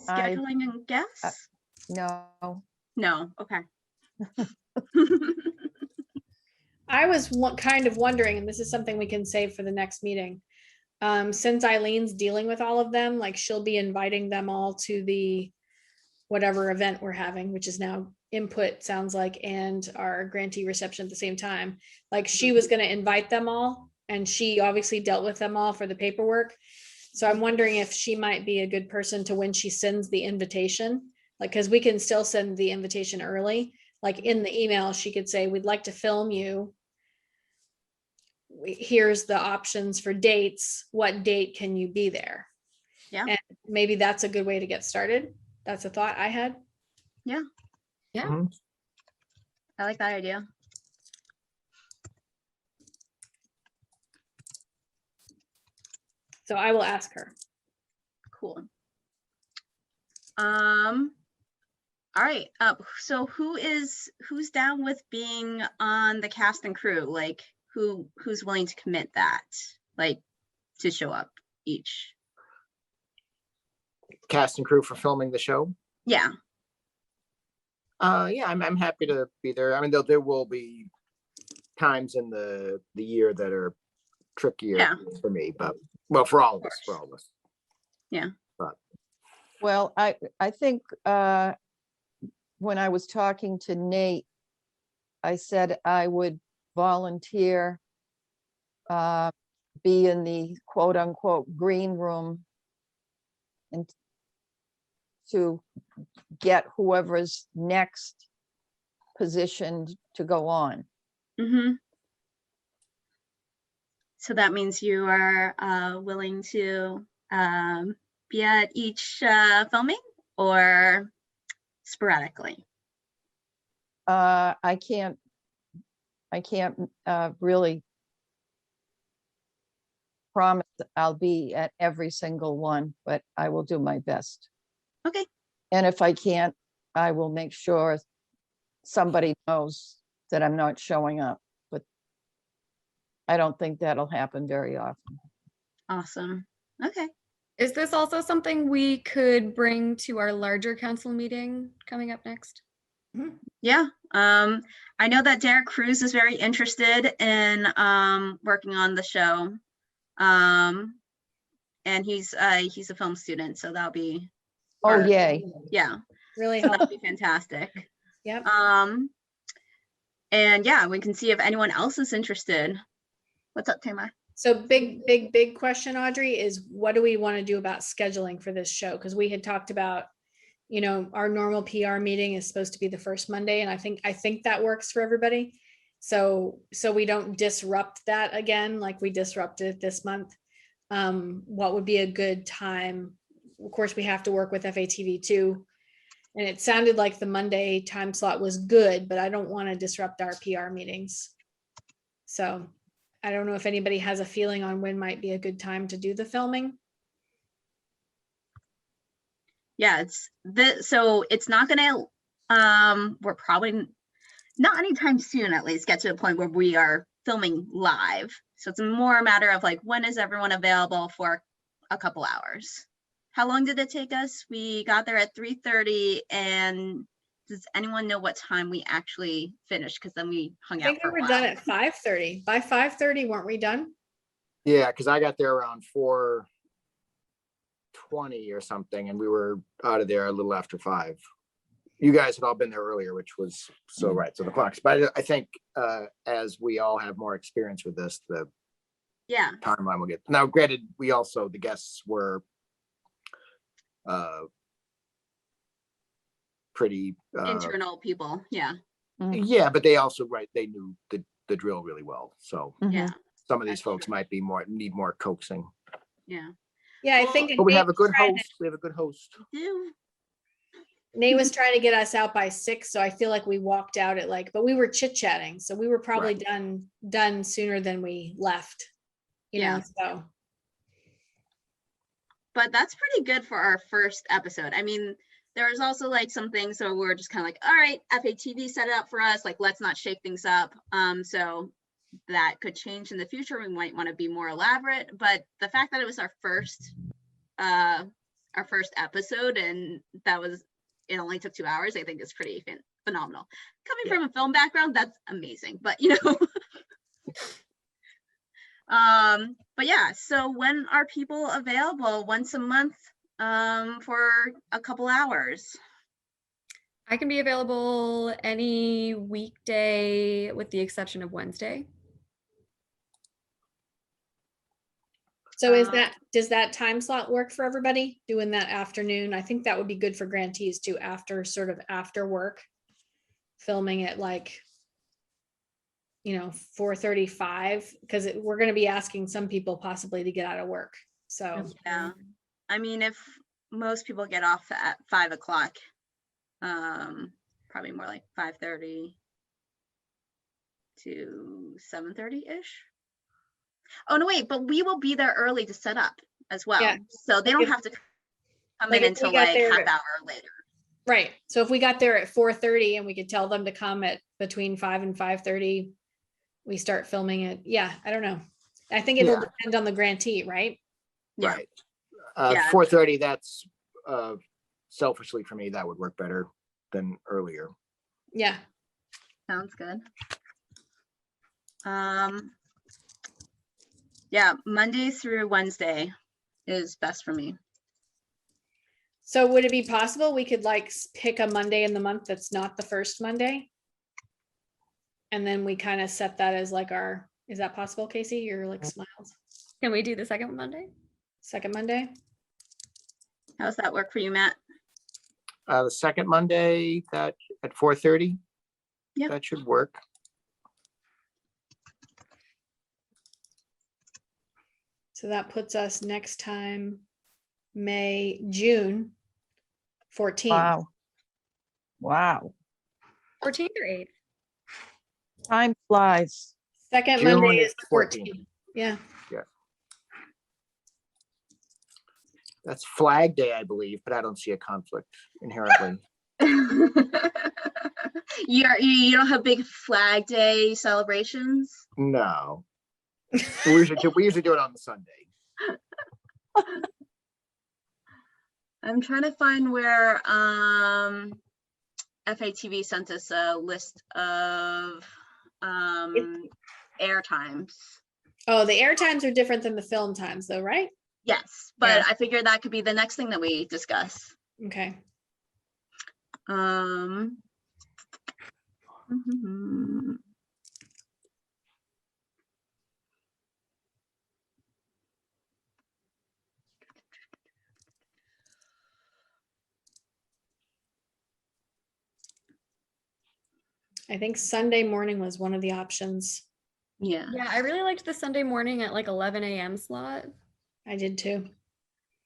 I- scheduling and guests? No, No, okay. I was kind of wondering, and this is something we can save for the next meeting. Since Eileen's dealing with all of them, like she'll be inviting them all to the whatever event we're having, which is now input, sounds like, and our grantee reception at the same time. Like she was going to invite them all, and she obviously dealt with them all for the paperwork. So I'm wondering if she might be a good person to, when she sends the invitation, like, because we can still send the invitation early. Like in the email, she could say, we'd like to film you. Here's the options for dates. What date can you be there? Yeah. And maybe that's a good way to get started. That's a thought I had. Yeah. Mhm. I like that idea. So I will ask her. Cool. All right. So who's down with being on the cast and crew? Like who's willing to commit that? Like to show up each? Cast and crew for filming the show. Yeah. Yeah, I'm happy to be there. I mean, there will be times in the year that are trickier Yeah. for me, but well, for all of us, course. for all of us. well, I think when I was talking to Nate, I said I would volunteer, be in the quote unquote green room and to get whoever's next positioned to go on. Mm-hmm. So that means you are willing to be at each filming or sporadically? I can't really promise I'll be at every single one, but I will do my best. Okay. And if I can't, I will make sure somebody knows that I'm not showing up, but I don't think that'll happen very often. Awesome. Okay. Is this also something we could bring to our larger council meeting coming up next? Yeah. I know that Derek Cruz is very interested in working on the show. And he's a film student, so that'll be Oh, Or- yay. yeah. Really So helpful. that'll be fantastic. Yep. And yeah, we can see if anyone else is interested. What's up, Tamar? So big question, Audrey, is what do we want to do about scheduling for this show? Because we had talked about, you know, our normal PR meeting is supposed to be the first Monday, and I think that works for everybody. So we don't disrupt that again, like we disrupted it this month. What would be a good time? Of course, we have to work with FATV too. And it sounded like the Monday time slot was good, but I don't want to disrupt our PR meetings. So I don't know if anybody has a feeling on when might be a good time to do the filming. Yeah, so it's not gonna, we're probably not anytime soon, at least, get to the point where we are filming live. So it's more a matter of like, when is everyone available for a couple hours? How long did it take us? We got there at 3:30, and does anyone know what time we actually finished? Because then we hung I out think for we a were done while. at 5:30. By 5:30, weren't we done? Yeah, because I got there around 4:20 or something, and we were out of there a little after 5. You guys had all been there earlier, which was so right. So the clocks, but I think as we all have more experience with this, the Yeah, timeline will get. Now, granted, we also, the guests were pretty internal people, yeah, yeah, but they also, right, they knew the drill really well. So yeah, some of these That's folks true. might be need more coaxing. yeah. Yeah, I Well, think But we Nate have a was good trying to- host. We have a good host. Do Nate was trying to get us out by 6, so I feel like we walked out at like, but we were chit-chatting, so we were probably done sooner than we left. You know, so but that's pretty good for our first episode. I mean, there was also like some things, so we're just kind of like, all right, FATV set it up for us, like let's not shake things up. So that could change in the future. We might want to be more elaborate, but the fact that it was our first episode, and it only took 2 hours, I think is pretty phenomenal. Coming from a film background, that's amazing. But you know, but yeah, so when are people available? Once a month for a couple hours? I can be available any weekday with the exception of Wednesday. so does that time slot work for everybody doing that afternoon? I think that would be good for grantees too, after work, filming at like, you know, 4:35, because we're going to be asking some people possibly to get out of work. So Yeah, I mean, if most people get off at 5 o'clock, probably more like 5:30 to 7:30-ish. Oh, no, wait, but we will be there early to set up as well. Yeah. So they don't have to come Like in if we until got like there half at- hour later. right. So if we got there at 4:30 and we could tell them to come at between 5 and 5:30, we start filming it. Yeah, I don't know. I think it'll Yeah. depend on the grantee, right? Yeah. Right. Yeah. 4:30, that's selfishly for me, that would work better than earlier. Yeah. Sounds good. Yeah, Monday through Wednesday is best for me. So would it be possible we could like pick a Monday in the month that's not the first Monday? And then we kind of set that as like is that possible, Casey? You're like smiles. Can we do the second Monday? Second Monday? How's that work for you, Matt? The second Monday, that at 4:30? Yeah. That should work. So that puts us next time, June 14th. Wow. Wow. 14th or 8th? Time flies. Second June Monday is is the 14th. 14th. Yeah. That's Flag Day, I believe, but I don't see a conflict inherently. You don't have big Flag Day celebrations? No. We usually do it on the Sunday. I'm trying to find where FATV sent us a list of air times. Oh, the air times are different than the film times though, right? Yes, but Yeah. I figured that could be the next thing that we discuss. Okay. Mhm. I think Sunday morning was one of the options. Yeah. Yeah, I really liked the Sunday morning at like 11 a.m. slot. I did too.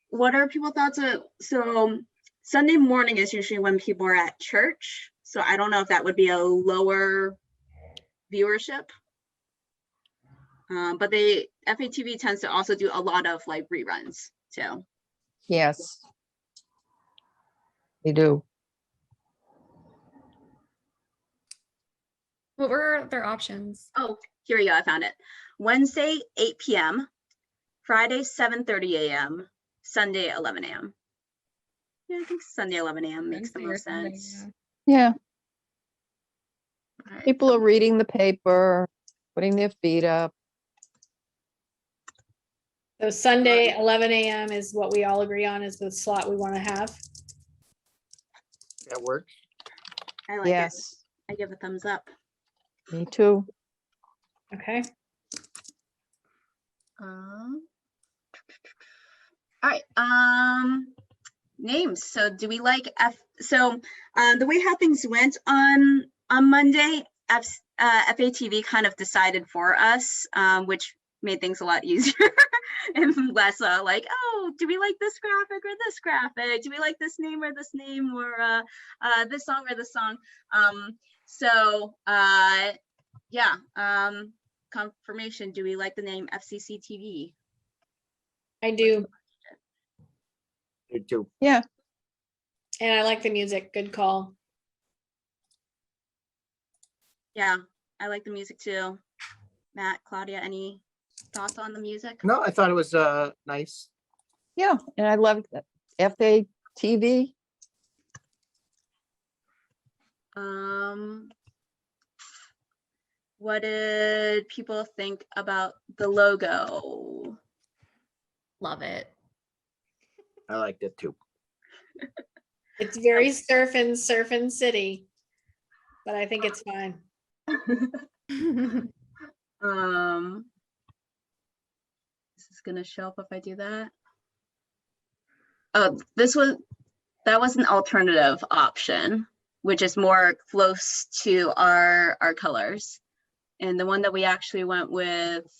What are people's thoughts of, so Sunday morning is usually when people are at church. So I don't know if that would be a lower viewership. But FATV tends to also do a lot of like reruns too. Yes. They do. What were their options? Oh, here we go. I found it. Wednesday, 8 p.m. Friday, 7:30 a.m. Sunday, 11 a.m. Yeah, I think Sunday, 11 a.m. makes the Wednesday or most Sunday, sense. yeah. Yeah, All right. people are reading the paper, putting their feet up. So Sunday, 11 a.m. is what we all agree on is the slot we want to have. That works. I like it. Yes, I give a thumbs up. me too. Okay. All right. Names. So do we like the way how things went on Monday, FATV kind of decided for us, which made things a lot easier and less like, oh, do we like this graphic or this graphic? Do we like this name or this name, or this song or this song? Yeah. Confirmation. Do we like the name FCC TV? I do. You too. Yeah, And I like the music. Good call. Yeah, I like the music too. Matt, Claudia, any thoughts on the music? No, I thought it was nice. yeah, and I love that FATV. What did people think about the logo? Love it. I liked it too. It's very surfing city, but I think it's fine. This is gonna show up if I do that. Oh, that was an alternative option, which is more close to our colors. And the one that we actually went with is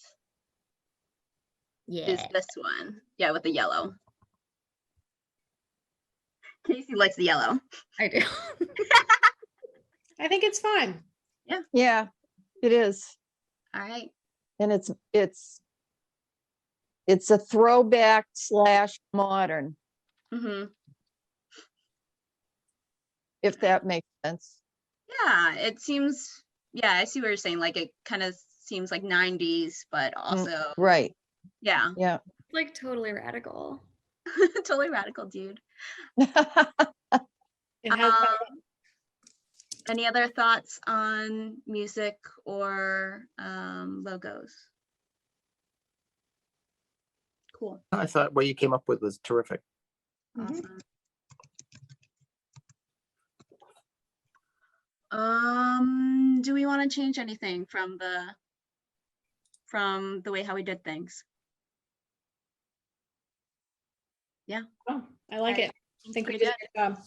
Yeah. this one. Yeah, with the yellow. Casey likes the yellow. I do. I think it's fine. Yeah, it is. All right. And it's a throwback / modern, Mm-hmm. if that makes sense. Yeah, it seems, yeah, I see what you're saying. Like it kind of seems like 90s, but also, Right, yeah, yeah. Like totally radical. totally radical, dude. It has that- Any other thoughts on music or logos? Cool. I thought what you came up with was terrific. Awesome. Do we want to change anything from the way how we did things? Oh, I like it. I think we Pretty did a good job.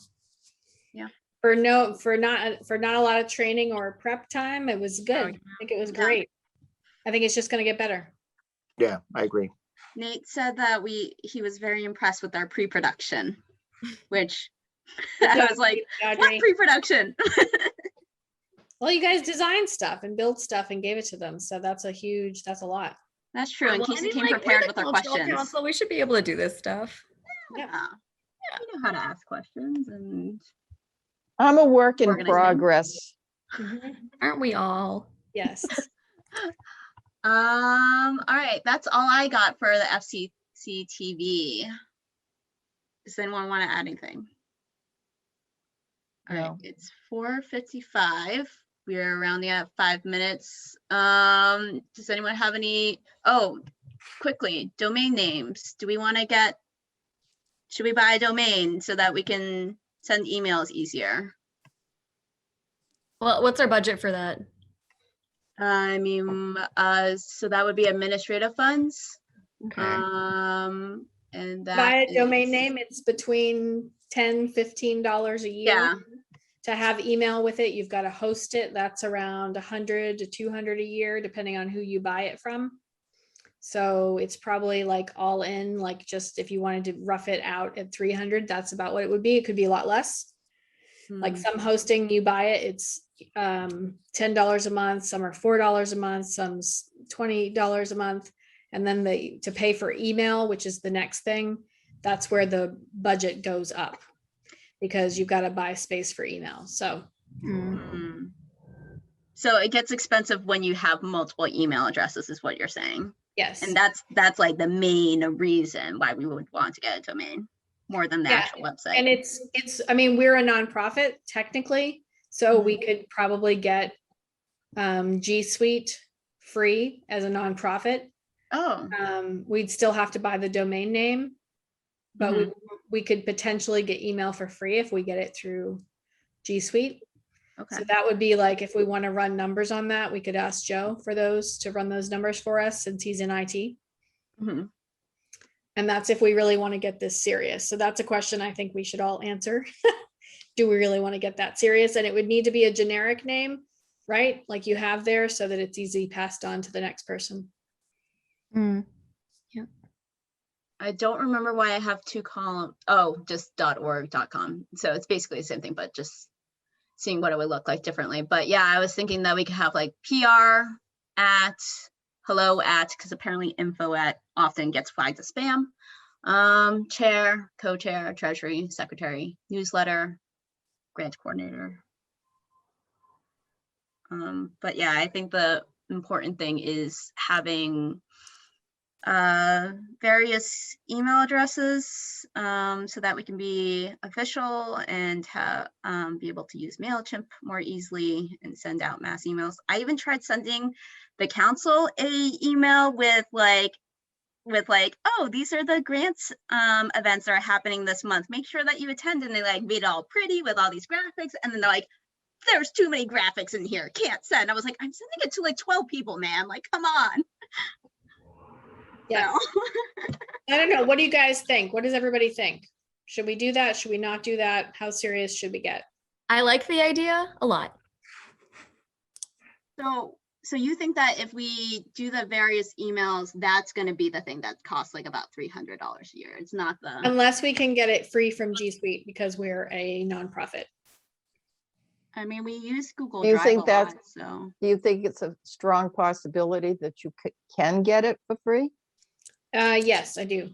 Yeah. For not a lot of training or prep time, it was good. I think it was Yeah. great. I think it's just gonna get better. Yeah, I agree. Nate said that he was very impressed with our pre-production, which Good I job, was like, Audrey. what pre-production? Well, you guys designed stuff and built stuff and gave it to them. So that's a lot. That's true. And Well, I Casey mean, came like, we're prepared the with our cultural questions. council. We should be able to do this stuff. Yeah. You know how to ask questions and I'm a work in Organizing. progress. Aren't we all? Yes. all right, that's all I got for the FCC TV. Does anyone want to add anything? All right, No. it's 4:55. We are rounding out 5 minutes. Does anyone have any? Oh, quickly, domain names. Do we want to get? Should we buy a domain so that we can send emails easier? Well, what's our budget for that? I mean, so that would be administrative funds. Okay. And that Buy a domain is- name, it's between $10-15 a year. Yeah. To have email with it, you've got to host it. That's around 100 to 200 a year, depending on who you buy it from. So it's probably like all in, like just if you wanted to rough it out at 300, that's about what it would be. It could be a lot less. Like Hmm. some hosting, you buy it, it's $10 a month, some are $4 a month, some's $20 a month. And then to pay for email, which is the next thing, that's where the budget goes up because you've got to buy space for email. So Hmm. So it gets expensive when you have multiple email addresses, is what you're saying. yes. And that's like the main reason why we would want to get a domain more than the Yeah, actual website. And it's, I mean, we're a nonprofit technically, so we could probably get G Suite free as a nonprofit. Oh, We'd still have to buy the domain name, but we could potentially get email for free if we get it through G Suite. okay. So that would be like, if we want to run numbers on that, we could ask Joe for those to run those numbers for us since he's in IT. Mhm. And that's if we really want to get this serious. So that's a question I think we should all answer. Do we really want to get that serious? And it would need to be a generic name, right? Like you have there so that it's easy passed on to the next person. Mm. I don't remember why I have two columns. Oh, just .org.com. So it's basically the same thing, but just seeing what it would look like differently. But yeah, I was thinking that we could have like PR at, hello at, because apparently info at often gets flagged as spam. Chair, co-chair, treasury, secretary, newsletter, grant coordinator. But yeah, I think the important thing is having various email addresses so that we can be official and be able to use MailChimp more easily and send out mass emails. I even tried sending the council a email with like, oh, these are the grants events that are happening this month. Make sure that you attend. And they like made it all pretty with all these graphics. And then they're like, there's too many graphics in here. Can't send. I was like, I'm sending it to like 12 people, man. Like, come on. Yeah. I don't know. What do you guys think? What does everybody think? Should we do that? Should we not do that? How serious should we get? I like the idea a lot. So you think that if we do the various emails, that's going to be the thing that costs like about $300 a year. It's not the. Unless we can get it free from G Suite because we're a nonprofit. I mean, we use Google Do you Drive think a that's- lot, so. Do you think it's a strong possibility that you can get it for free? Yes, I do.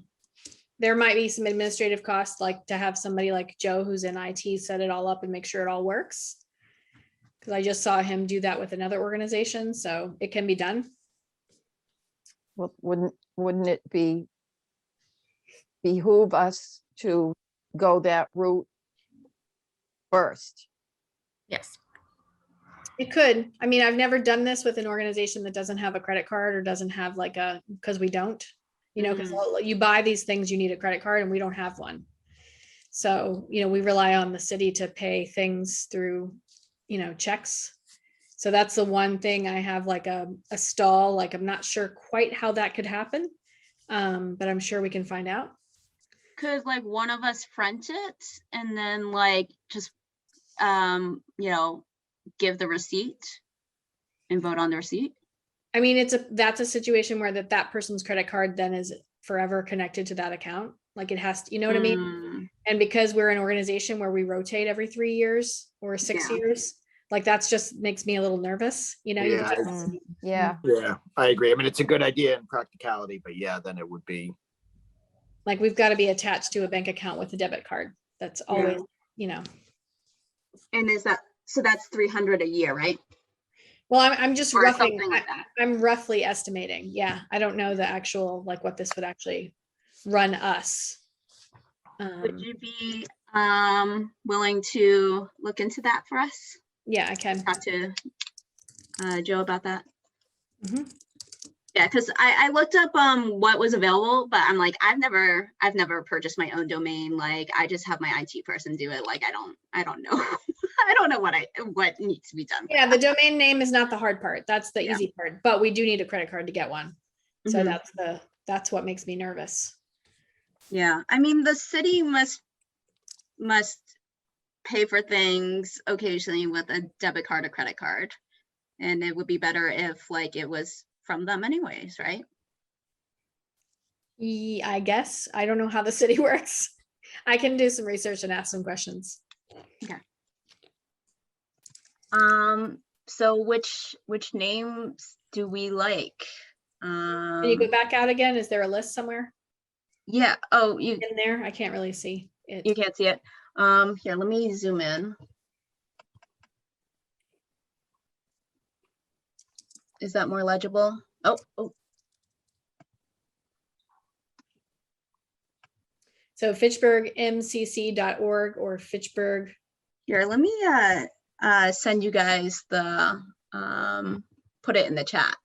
There might be some administrative costs, like to have somebody like Joe, who's in IT, set it all up and make sure it all works. Because I just saw him do that with another organization, so it can be done. Well, wouldn't it behoove us to go that route first? Yes. It could. I mean, I've never done this with an organization that doesn't have a credit card or doesn't have like because we don't, because you buy these things, you need a credit card and we don't have one. So, we rely on the city to pay things through, checks. So that's the one thing I have like a stall, like I'm not sure quite how that could happen. But I'm sure we can find out. Could like one of us front it and then like just, give the receipt and vote on the receipt? I mean, that's a situation where that person's credit card then is forever connected to that account. Like it has to, you know what I mean? And because we're an organization where we rotate every 3 years or 6 Yeah. years, like that's just makes me a little nervous, you Yeah, just- Yeah, Yeah, I agree. I mean, it's a good idea in practicality, but yeah, then it would be Like we've got to be attached to a bank account with a debit card. That's always, you know. And so that's 300 a year, right? Well, I'm just Or roughly, something like that. I'm roughly estimating. Yeah, I don't know the actual, like what this would actually run us. Would you be willing to look into that for us? Yeah, I can. Talk to Joe about that. Mhm. Yeah, because I looked up what was available, but I'm like, I've never purchased my own domain. Like I just have my IT person do it. Like I don't know. I don't know what needs to be done. Yeah, the domain name is not the hard part. That's the Yeah. easy part, but we do need a credit card to get one. So Mhm. that's what makes me nervous. Yeah, I mean the city must pay for things occasionally with a debit card or credit card, and it would be better if like it was from them anyways, right? I guess. I don't know how the city works. I can do some research and ask some questions. So which names do we like? Can you go back out again? Is there a list somewhere Yeah. Oh, you in there? I can't really see it. can't see it. Here, let me zoom in. Is that more legible? Oh. So fitchburgmcc.org or Fitchburg. Here, let me send you guys the put it in the chat.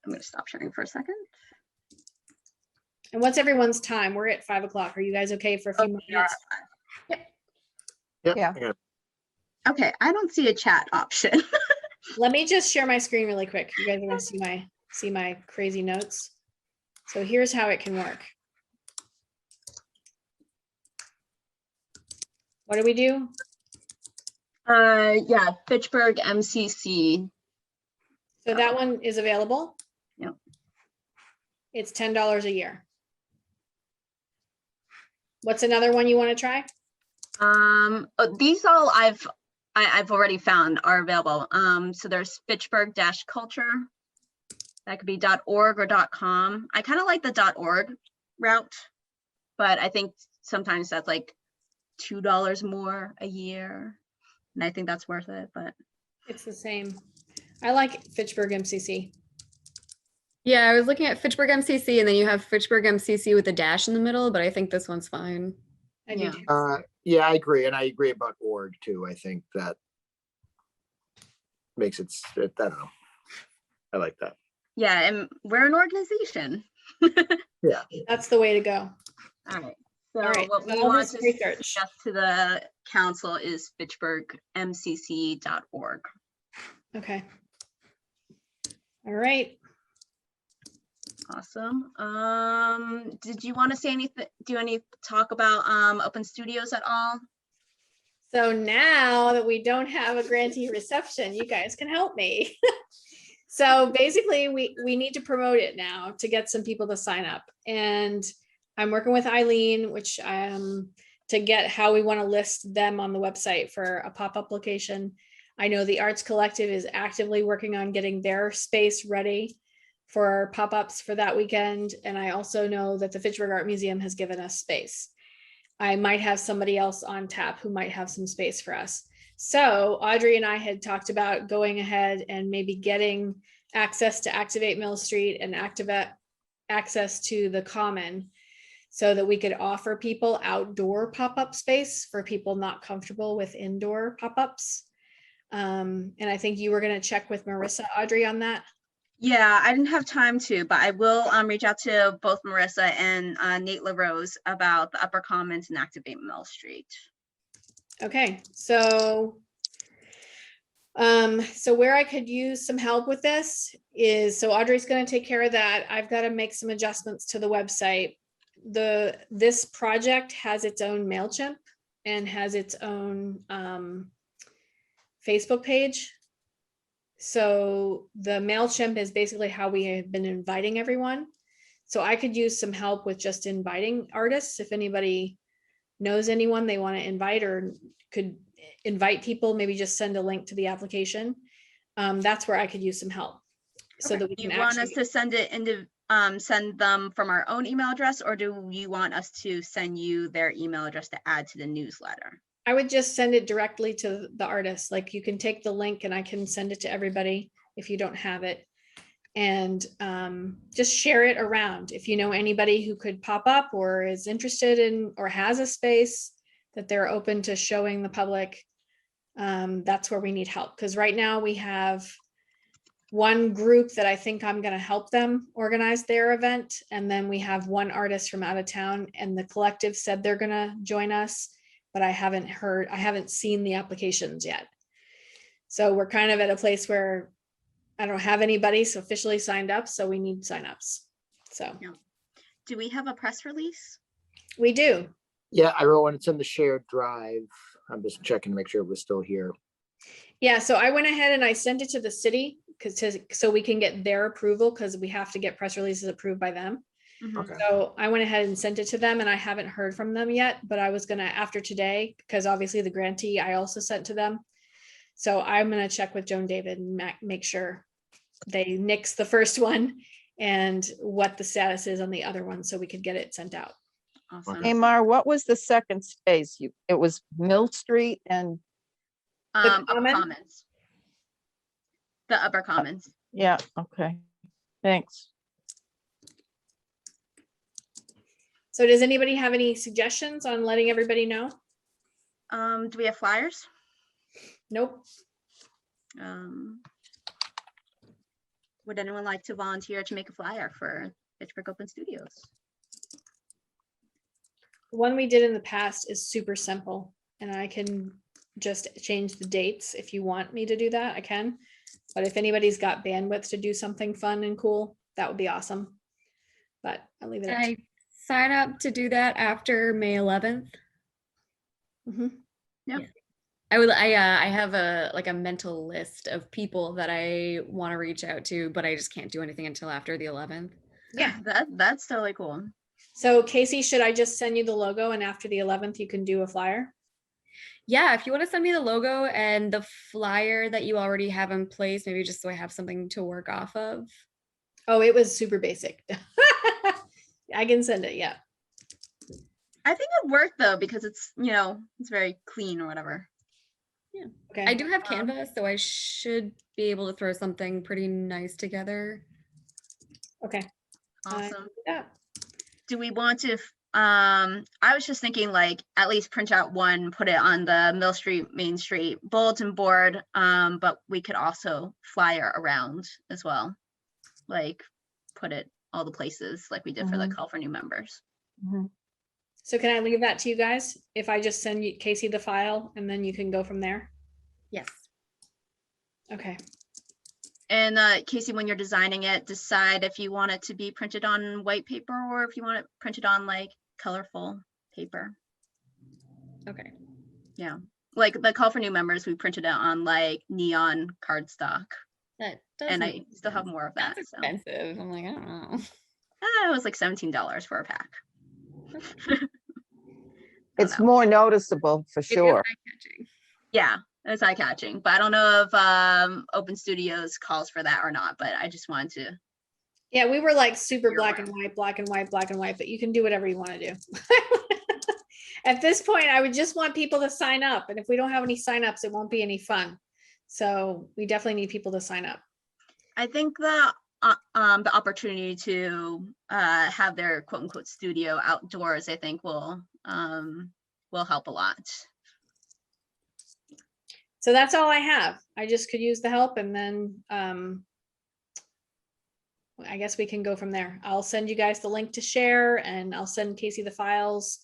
I'm gonna stop sharing for a second. And what's everyone's time? We're at 5 o'clock. Are you guys okay for a few more We are minutes? Yep. Yeah. I got- Okay, I don't see a chat option. Let me just share my screen really quick. You guys are gonna see my crazy notes. So here's how it can work. What do we do? Yeah, Fitchburg MCC. So that one is available. Yep. It's $10 a year. What's another one you want to try? These all I've already found are available. So there's Fitchburg-culture. That could be .org or .com. I kind of like the .org route, but I think sometimes that's like $2 more a year, and I think that's worth it. But It's the same. I like Fitchburg MCC. Yeah, I was looking at Fitchburg MCC and then you have Fitchburg MCC with a dash in the middle, but I think this one's fine. I do Yeah. too. Yeah, I agree. And I agree about org too. I think that makes it, I don't know. I like that. yeah, and we're an organization. That's the way to go. All right. So All right, what we so I'll do want some to research. suggest to the council is fitchburgmcc.org. Okay. All right. Awesome. Did you want to say anything? Talk about open studios at all? So now that we don't have a grantee reception, you guys can help me. So basically we need to promote it now to get some people to sign up. And I'm working with Eileen, which to get how we want to list them on the website for a pop-up location. I know the Arts Collective is actively working on getting their space ready for pop-ups for that weekend. And I also know that the Fitchburg Art Museum has given us space. I might have somebody else on tap who might have some space for us. So Audrey and I had talked about going ahead and maybe getting access to Activate Mill Street and access to the Common so that we could offer people outdoor pop-up space for people not comfortable with indoor pop-ups. And I think you were going to check with Marissa, Audrey, on that. Yeah, I didn't have time to, but I will reach out to both Marissa and Nate LaRose about the Upper Commons and Activate Mill Street. Okay, so where I could use some help with this is, so Audrey's going to take care of that. I've got to make some adjustments to the website. This project has its own MailChimp and has its own Facebook page. So the MailChimp is basically how we have been inviting everyone. So I could use some help with just inviting artists. If anybody knows anyone they want to invite or could invite people, maybe just send a link to the application. That's where I could use some help so that we can You want us actually. to send it send them from our own email address, or do you want us to send you their email address to add to the newsletter? I would just send it directly to the artist. Like you can take the link and I can send it to everybody if you don't have it. And just share it around. If you know anybody who could pop up or is interested in or has a space that they're open to showing the public, that's where we need help. Because right now we have one group that I think I'm going to help them organize their event. And then we have one artist from out of town, and the collective said they're going to join us, but I haven't seen the applications yet. So we're kind of at a place where I don't have anybody officially signed up, so we need signups. So Do we have a press release? we do. Yeah, I wrote one. It's in the shared drive. I'm just checking to make sure it was still here. Yeah, so I went ahead and I sent it to the city so we can get their approval, because we have to get press releases approved by them. Mhm. Okay. So I went ahead and sent it to them, and I haven't heard from them yet, but I was gonna, after today, because obviously the grantee I also sent to them. So I'm gonna check with Joan David and make sure they nix the first one and what the status is on the other one, so we could get it sent out. Awesome. Okay. Amar, what was the second space? It was Mill Street and, Upper common? Commons. The Upper Commons. yeah, okay, thanks. So does anybody have any suggestions on letting everybody know? Do we have flyers? Nope. Would anyone like to volunteer to make a flyer for Fitchburg Open Studios? The one we did in the past is super simple, and I can just change the dates. If you want me to do that, I can. But if anybody's got bandwidth to do something fun and cool, that would be awesome. But I'll leave it Can at I sign up to do that after May 11th? Mhm. I have a mental list of people that I want to reach out to, but I just can't do anything until after the 11th. Yeah. That's totally cool. So Casey, should I just send you the logo, and after the 11th you can do a flyer? Yeah, if you want to send me the logo and the flyer that you already have in place, maybe just so I have something to work off of. Oh, it was super basic. I can send it. Yeah. I think it worked though, because it's, it's very clean or whatever. Okay. I do have Canva, so I should be able to throw something pretty nice together. Okay. Awesome. Yeah. Do we want to, I was just thinking like at least print out one, put it on the Mill Street, Main Street bulletin board, but we could also flyer around as well. Like put it all the places like we did for the Call for New Members. Mhm. So can I leave that to you guys? If I just send you Casey the file, and then you can go from there? Yes. Okay. And Casey, when you're designing it, decide if you want it to be printed on white paper or if you want it printed on like colorful paper. Okay. Yeah. Like the Call for New Members, we printed it on like neon cardstock. That does And I make still have sense. more of that. That's So expensive. I'm like, I don't know. it was like $17 for a pack. It's more noticeable for It is sure. eye-catching. Yeah, it's eye catching, but I don't know if Open Studios calls for that or not, but I just wanted to. Yeah, we were like super You're black right. and white, black and white, black and white, but you can do whatever you want to do. At this point, I would just want people to sign up. And if we don't have any signups, it won't be any fun. So we definitely need people to sign up. I think the opportunity to have their quote unquote studio outdoors, I think will help a lot. So that's all I have. I just could use the help, and then I guess we can go from there. I'll send you guys the link to share, and I'll send Casey the files.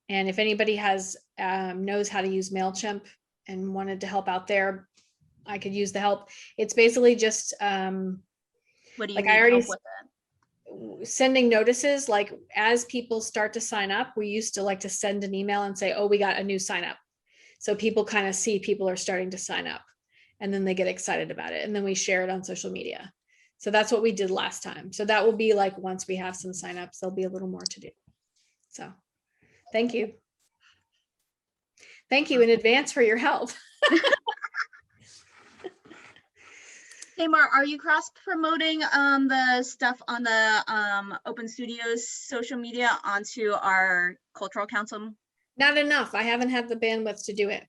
And if anybody has knows how to use MailChimp and wanted to help out there, I could use the help. It's basically just What do you Like, need I already help with it? sending notices. Like as people start to sign up, we used to like to send an email and say, oh, we got a new sign up. So people kind of see people are starting to sign up, and then they get excited about it. And then we share it on social media. So that's what we did last time. So that will be like, once we have some signups, there'll be a little more to do. So thank you. Thank you in advance for your help. Tamar, are you cross promoting the stuff on the Open Studios social media onto our cultural council? Not enough. I haven't had the bandwidth to do it.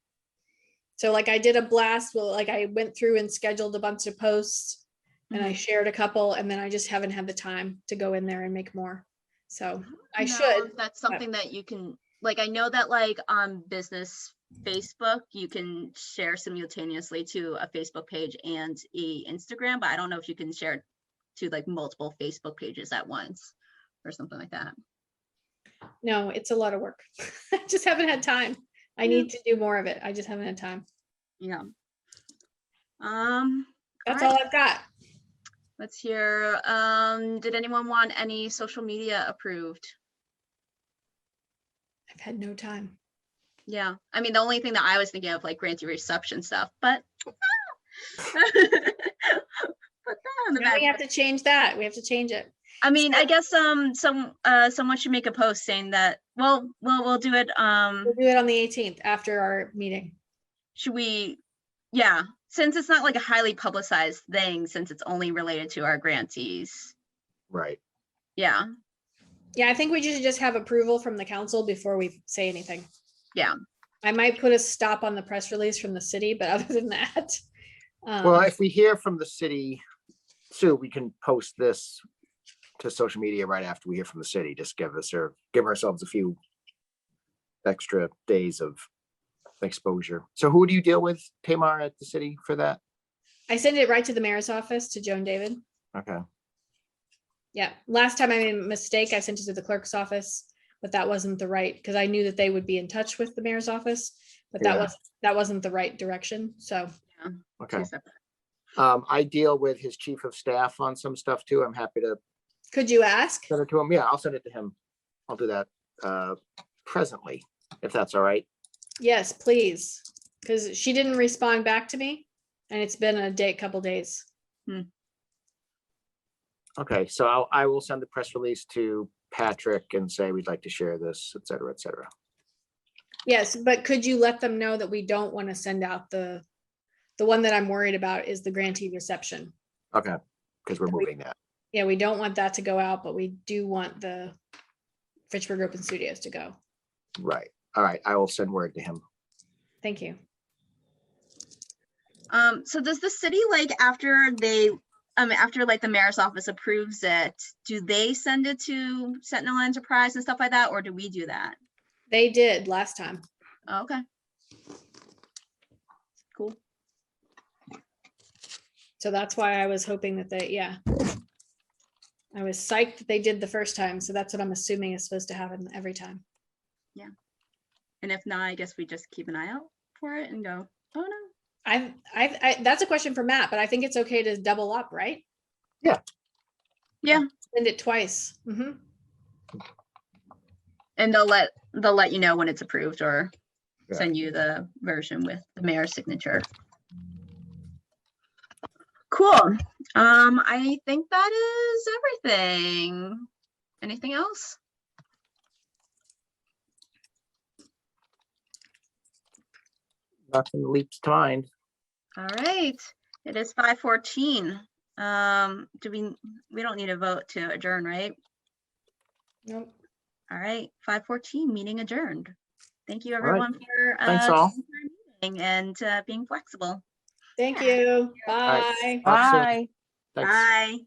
So like I did a blast, well, like I went through and scheduled a bunch of posts and I shared a couple, and then I just haven't had the time to go in there and make more. So I know should. if that's something that you can, like, I know that like on business Facebook, you can share simultaneously to a Facebook page and a Instagram, but I don't know if you can share to like multiple Facebook pages at once or something like that. No, it's a lot of work. I just haven't had time. I need to do more of it. I just haven't had time. Yeah. That's right. all I've got. Let's hear, did anyone want any social media approved? I've had no time. Yeah, I mean, the only thing that I was thinking of, like grantee reception stuff, but put that on the Now back. we have to change that. We have to change it. I mean, I guess someone should make a post saying that, well, we'll do it. We'll do it on the 18th after our meeting. Should we? Yeah, since it's not like a highly publicized thing, since it's only related to our grantees. Right. Yeah. Yeah, I think we should just have approval from the council before we say anything. Yeah. I might put a stop on the press release from the city, but other than that. Well, if we hear from the city, Sue, we can post this to social media right after we hear from the city. Just give ourselves a few extra days of exposure. So who do you deal with, Tamar, at the city for that? I send it right to the mayor's office, to Joan David. Okay. Yeah, last time I made a mistake, I sent it to the clerk's office, but that wasn't the right, because I knew that they would be in touch with the mayor's office, but Yeah. that wasn't the right direction, so. Okay. I deal with his chief of staff on some stuff too. I'm happy to Could you ask? send it to him. Yeah, I'll send it to him. I'll do that presently, if that's all right. Yes, please, because she didn't respond back to me, and it's been a couple days. Okay, so I will send the press release to Patrick and say we'd like to share this, et cetera, et cetera. Yes, but could you let them know that we don't want to send out the one that I'm worried about is the grantee reception. Okay, because we're moving that. Yeah, we don't want that to go out, but we do want the Fitchburg Open Studios to go. Right. All right, I will send word to him. Thank you. So does the city, like after like the mayor's office approves it, do they send it to Sentinel Enterprise and stuff like that, or do we do that? They did last time. Oh, okay. Cool. So that's why I was hoping that I was psyched that they did the first time. So that's what I'm assuming is supposed to happen every time. Yeah. And if not, I guess we just keep an eye out for it and go, oh no. That's a question for Matt, but I think it's okay to double up, right? Yeah. Yeah. Send it twice. Mhm. And they'll let you know when it's approved or Yeah. send you the version with the mayor's signature. Cool. I think that is everything. Anything else? Nothing leaps to mind. All right. It is 5:14. We don't need a vote to adjourn, right? Nope. All right, 5:14, meeting adjourned. Thank you right. everyone for Thanks all. coming to our meeting and being flexible. Thank you. right. Bye. Talk soon. Bye. Thanks. Bye.